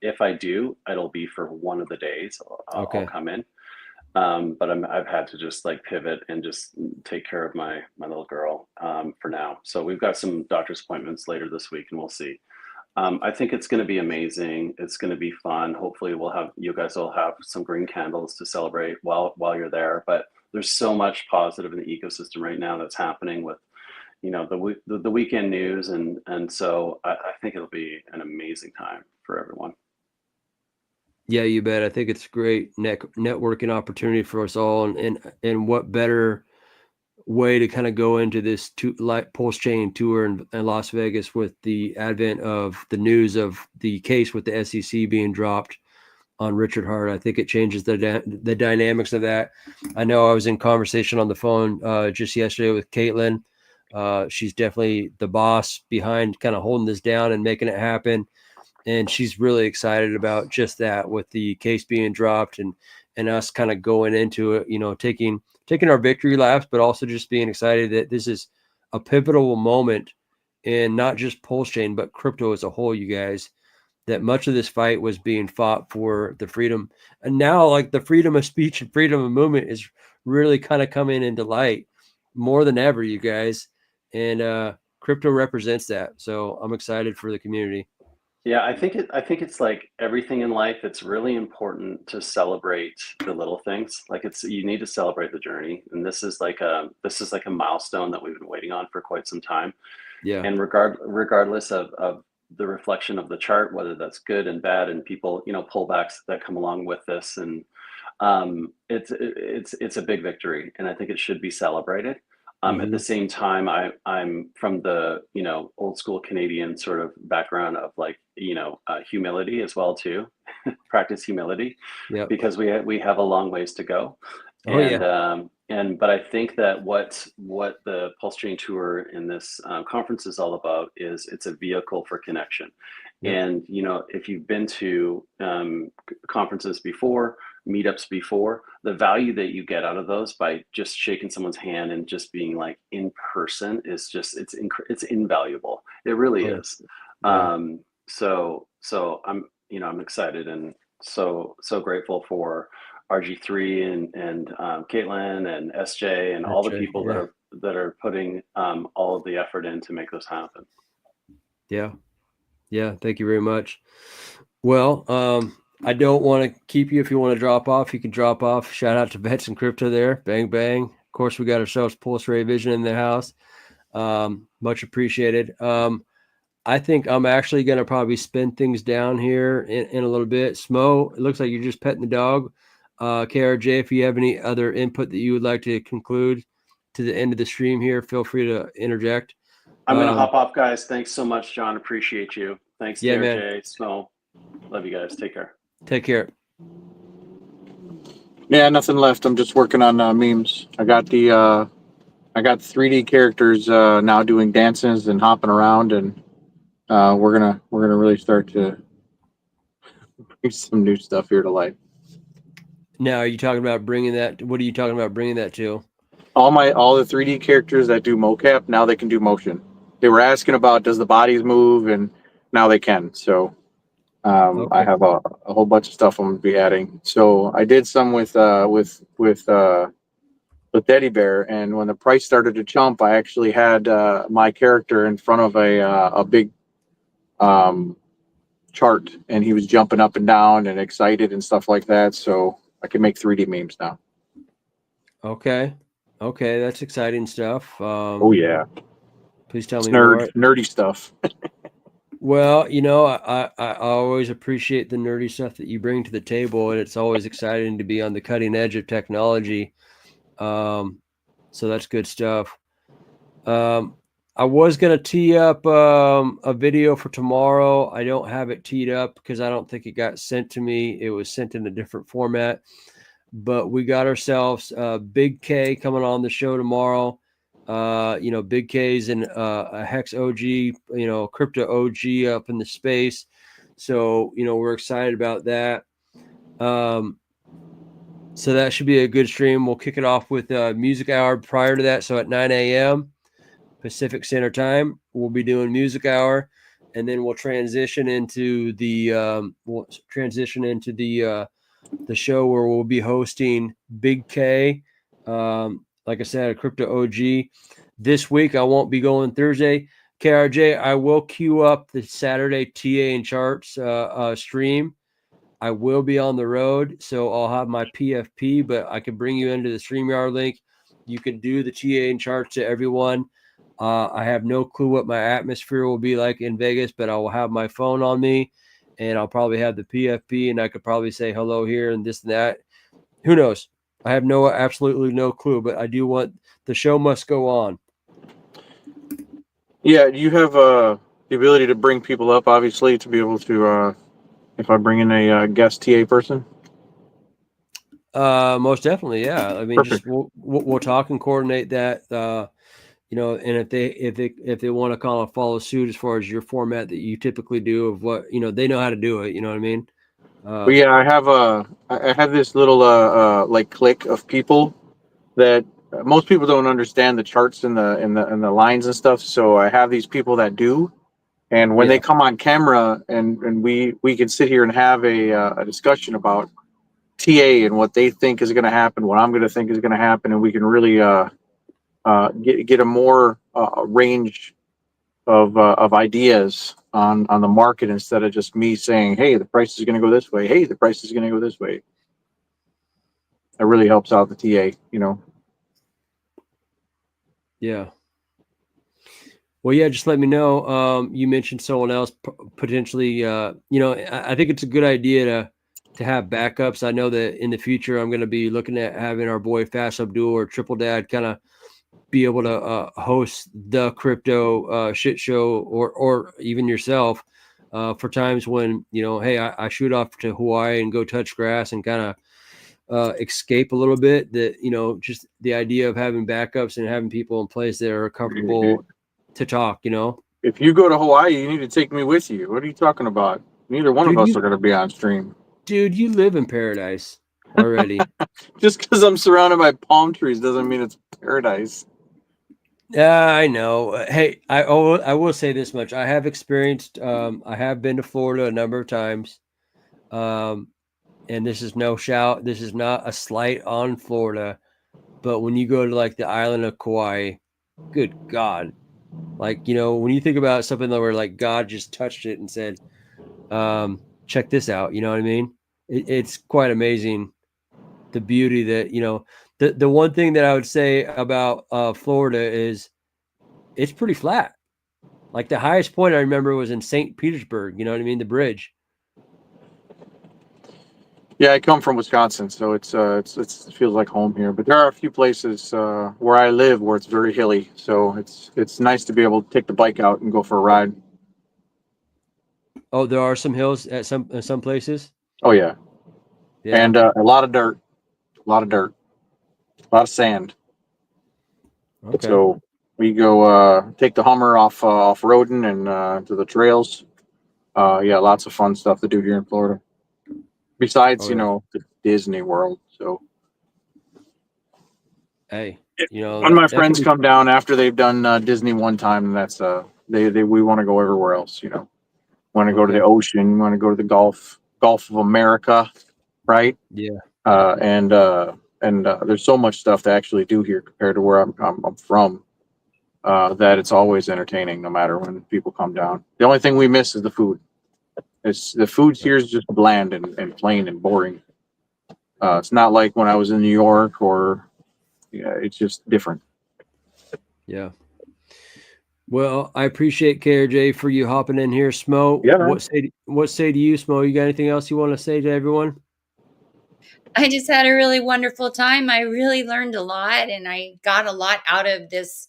if I do, it'll be for one of the days. I'll come in, but I've had to just like pivot and just take care of my little girl for now. So we've got some doctor's appointments later this week, and we'll see. I think it's going to be amazing. It's going to be fun. Hopefully you guys will have some green candles to celebrate while you're there. But there's so much positive in the ecosystem right now that's happening with the weekend news, and so I think it'll be an amazing time for everyone. Yeah, you bet. I think it's a great networking opportunity for us all, and what better way to kind of go into this Pulse Chain tour in Las Vegas with the advent of the news of the case with the SEC being dropped on Richard Hart. I think it changes the dynamics of that. I know I was in conversation on the phone just yesterday with Caitlin. She's definitely the boss behind kind of holding this down and making it happen. And she's really excited about just that, with the case being dropped and us kind of going into it, taking our victory laps, but also just being excited that this is a pivotal moment in not just Pulse Chain, but crypto as a whole, you guys, that much of this fight was being fought for the freedom. And now like the freedom of speech and freedom of movement is really kind of coming into light more than ever, you guys. And crypto represents that. So I'm excited for the community. Yeah, I think it's like everything in life. It's really important to celebrate the little things. Like you need to celebrate the journey. And this is like a milestone that we've been waiting on for quite some time. Yeah. And regardless of the reflection of the chart, whether that's good and bad, and people, pullbacks that come along with this. And it's a big victory, and I think it should be celebrated. At the same time, I'm from the old school Canadian sort of background of like humility as well too. Practice humility, because we have a long ways to go. But I think that what the Pulse Chain Tour in this conference is all about is it's a vehicle for connection. And if you've been to conferences before, meetups before, the value that you get out of those by just shaking someone's hand and just being like in person is just it's invaluable. It really is. So I'm excited and so grateful for RG3 and Caitlin and SJ and all the people that are putting all of the effort in to make this happen. Yeah, thank you very much. Well, I don't want to keep you. If you want to drop off, you can drop off. Shout out to Bets and Crypto there. Bang, bang. Of course, we got ourselves Pulse Ray Vision in the house. Much appreciated. I think I'm actually going to probably spin things down here in a little bit. Smo, it looks like you're just petting the dog. KRJ, if you have any other input that you would like to conclude to the end of the stream here, feel free to interject. I'm going to hop off, guys. Thanks so much, John. Appreciate you. Thanks, KRJ, Smo. Love you guys. Take care. Take care. Yeah, nothing left. I'm just working on memes. I got the 3D characters now doing dances and hopping around, and we're gonna really start to bring some new stuff here to life. Now, are you talking about bringing that? What are you talking about bringing that to? All the 3D characters that do mocap, now they can do motion. They were asking about does the bodies move, and now they can. So I have a whole bunch of stuff I'm gonna be adding. So I did some with Teddy Bear, and when the price started to jump, I actually had my character in front of a big chart, and he was jumping up and down and excited and stuff like that. So I can make 3D memes now. Okay, that's exciting stuff. Oh yeah, please tell it's me more. Nerdy stuff. Well, I always appreciate the nerdy stuff that you bring to the table, and it's always exciting to be on the cutting edge of technology. So that's good stuff. I was going to tee up a video for tomorrow. I don't have it teed up because I don't think it got sent to me. It was sent in a different format. But we got ourselves Big K coming on the show tomorrow. Big K's and a Hex OG, crypto OG up in the space. So, we're excited about that. So that should be a good stream. We'll kick it off with music hour prior to that. So at 9 a.m. Pacific Standard Time, we'll be doing music hour, and then we'll transition into the the show where we'll be hosting Big K. Like I said, a crypto OG. This week I won't be going Thursday. KRJ, I will queue up the Saturday TA and charts stream. I will be on the road, so I'll have my PFP, but I can bring you into the StreamYard link. You can do the TA and charts to everyone. I have no clue what my atmosphere will be like in Vegas, but I will have my phone on me, and I'll probably have the PFP, and I could probably say hello here and this and that. Who knows? I have absolutely no clue, but I do want the show must go on. Yeah, you have the ability to bring people up, obviously, to be able to. If I bring in a guest TA person. Most definitely, yeah. I mean, Perfect. just we'll talk and coordinate that. And if they want to kind of follow suit as far as your format that you typically do of what they know how to do it. You know what I mean? But yeah, I have this little like clique of people that most people don't understand the charts and the lines and stuff. So I have these people that do, and when they come on camera and we can sit here and have a discussion about TA and what they think is going to happen, what I'm going to think is going to happen, and we can really get a more range of ideas on the market instead of just me saying, hey, the price is going to go this way. Hey, the price is going to go this way. That really helps out the TA, Yeah. Well, yeah, just let me know. You mentioned someone else potentially. I think it's a good idea to have backups. I know that in the future, I'm going to be looking at having our boy Fast Abdul or Triple Dad kind of be able to host the crypto shit show, or even yourself for times when, hey, I shoot off to Hawaii and go touch grass and kind of escape a little bit. That, just the idea of having backups and having people in place that are comfortable to talk. If you go to Hawaii, you need to take me with you. What are you talking about? Neither one of us are going to be on stream. Dude, you live in paradise already. Just because I'm surrounded by palm trees doesn't mean it's paradise. I know. Hey, I will say this much. I have experienced, I have been to Florida a number of times. And this is this is not a slight on Florida, but when you go to like the island of Kauai, good God. Like, when you think about something where like God just touched it and said, check this out, you know what I mean? It's quite amazing. The beauty that, the one thing that I would say about Florida is it's pretty flat. Like the highest point I remember was in St. Petersburg, you know what I mean? The bridge. Yeah, I come from Wisconsin, so it feels like home here. But there are a few places where I live where it's very hilly, so it's nice to be able to take the bike out and go for a ride. Oh, there are some hills at some places. Oh yeah, yeah. And a lot of dirt, a lot of sand. Okay. So we go take the Hummer off roading and to the trails. Yeah, lots of fun stuff to do here in Florida. Besides, the Disney World. So hey, when my friends come down after they've done Disney one time, that's we want to go everywhere else. Want to go to the ocean, want to go to the Gulf of America, right? Yeah. And there's so much stuff to actually do here compared to where I'm from. That it's always entertaining, no matter when people come down. The only thing we miss is the food. The food here is just bland and plain and boring. It's not like when I was in New York it's just different. Yeah. Well, I appreciate KRJ for you hopping in here, Smo. Yeah. What say to you, Smo? You got anything else you want to say to everyone? I just had a really wonderful time. I really learned a lot, and I got a lot out of this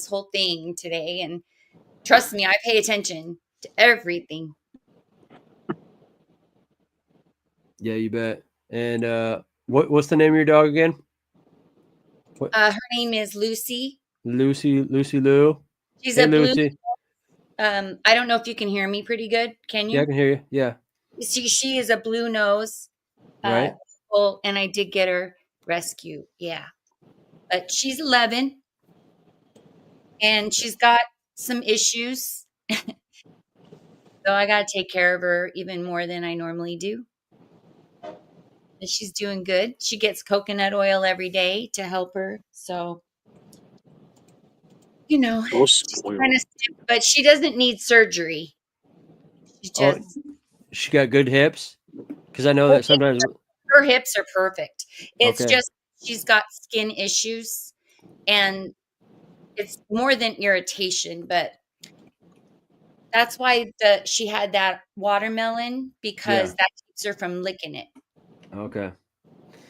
whole thing today. And trust me, I pay attention to everything. Yeah, you bet. And what's the name of your dog again? Her name is Lucy. Lucy Lou. She's a blue. Lucy. I don't know if you can hear me pretty good. Can you? Yeah, I can hear you. Yeah. She is a blue nose. Right. And I did get her rescue. Yeah. But she's 11 and she's got some issues. So I got to take care of her even more than I normally do. And she's doing good. She gets coconut oil every day to help her. So, she's kind of sick, but she doesn't need surgery. She got good hips? Because I know that sometimes her hips are perfect. It's just she's got skin issues, and it's more than irritation, but that's why she had that watermelon, because that keeps her from licking it. Okay.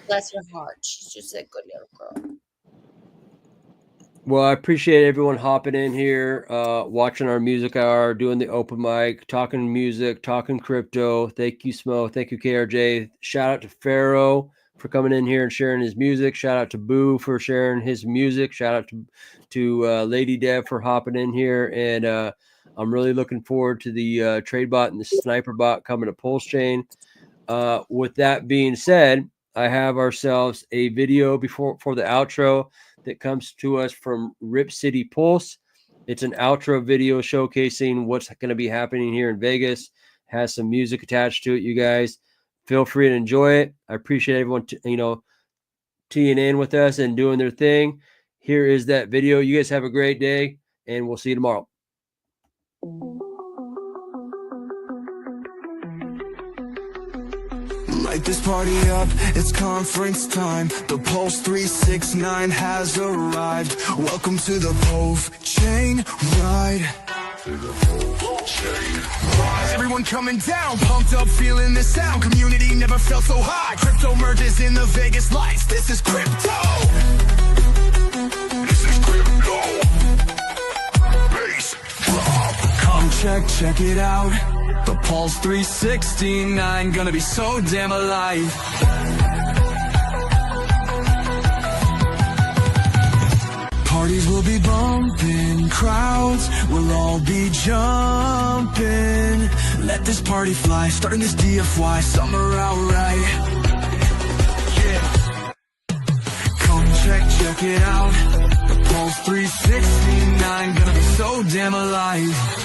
Bless her heart. She's just a good little girl. Well, I appreciate everyone hopping in here, watching our music hour, doing the open mic, talking music, talking crypto. Thank you, Smo. Thank you, KRJ. Shout out to Pharaoh for coming in here and sharing his music. Shout out to Boo for sharing his music. Shout out to Lady Deb for hopping in here. And I'm really looking forward to the trade bot and the sniper bot coming to Pulse Chain. With that being said, I have ourselves a video for the outro that comes to us from AJRipCity Pulse. It's an outro video showcasing what's going to be happening here in Vegas. Has some music attached to it. You guys feel free to enjoy it. I appreciate everyone, teeing in with us and doing their thing. Here is that video. You guys have a great day, and we'll see you tomorrow. Light this party up, it's conference time. The Pulse 369 has arrived. Welcome to the POV chain ride. Everyone coming down, pumped up, feeling the sound. Community never felt so high. Crypto merges in the Vegas lights. This is crypto. This is crypto. Bass drop. Come check it out. The Pulse 369 gonna be so damn alive. Parties will be bumping, crowds will all be jumping. Let this party fly, starting this DFY, summer outright. Yeah. Come check it out. The Pulse 369 gonna be so damn alive.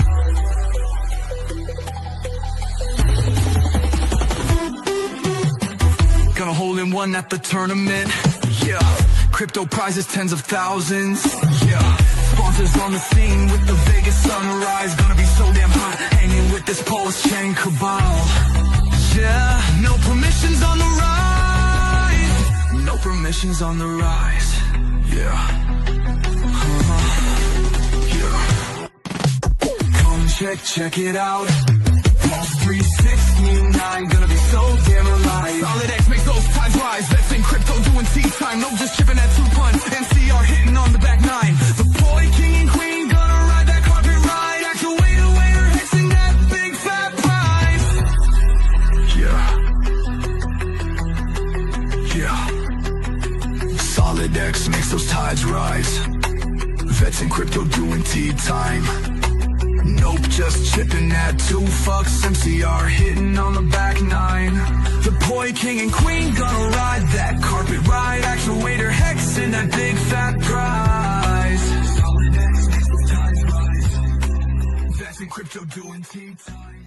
Gonna hold in one at the tournament. Yeah. Crypto prizes tens of thousands. Yeah. Sponsors on the scene with the Vegas sunrise. Gonna be so damn hot, hanging with this Pulse chain cabal. Yeah. No permissions on the rise. No permissions on the rise. Yeah. Yeah. Come check it out. Pulse 369, gonna be so damn alive. Solid X makes those tides rise. That's in crypto doing tea time. No just chipping at 2 punts. NCR hitting on the back 9. The boy, king and queen, gonna ride that carpet ride. Actuator, waiter, hexing that big fat prize. Yeah. Solid X makes those tides rise. Vets in crypto doing tea time. Nope, just chipping at 2 fucks. MCR hitting on the back 9. The boy, king and queen, gonna ride that carpet ride. Actuator hexing that big fat prize. That's in crypto doing tea time.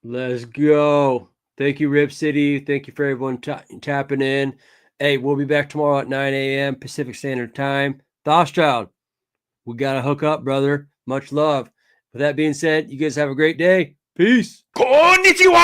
Let's go. Thank you, Rip City. Thank you for everyone tapping in. Hey, we'll be back tomorrow at 9 a.m. Pacific Standard Time. Thothschild, we got to hook up, brother. Much love. With that being said, you guys have a great day. Peace. Konnichiwa!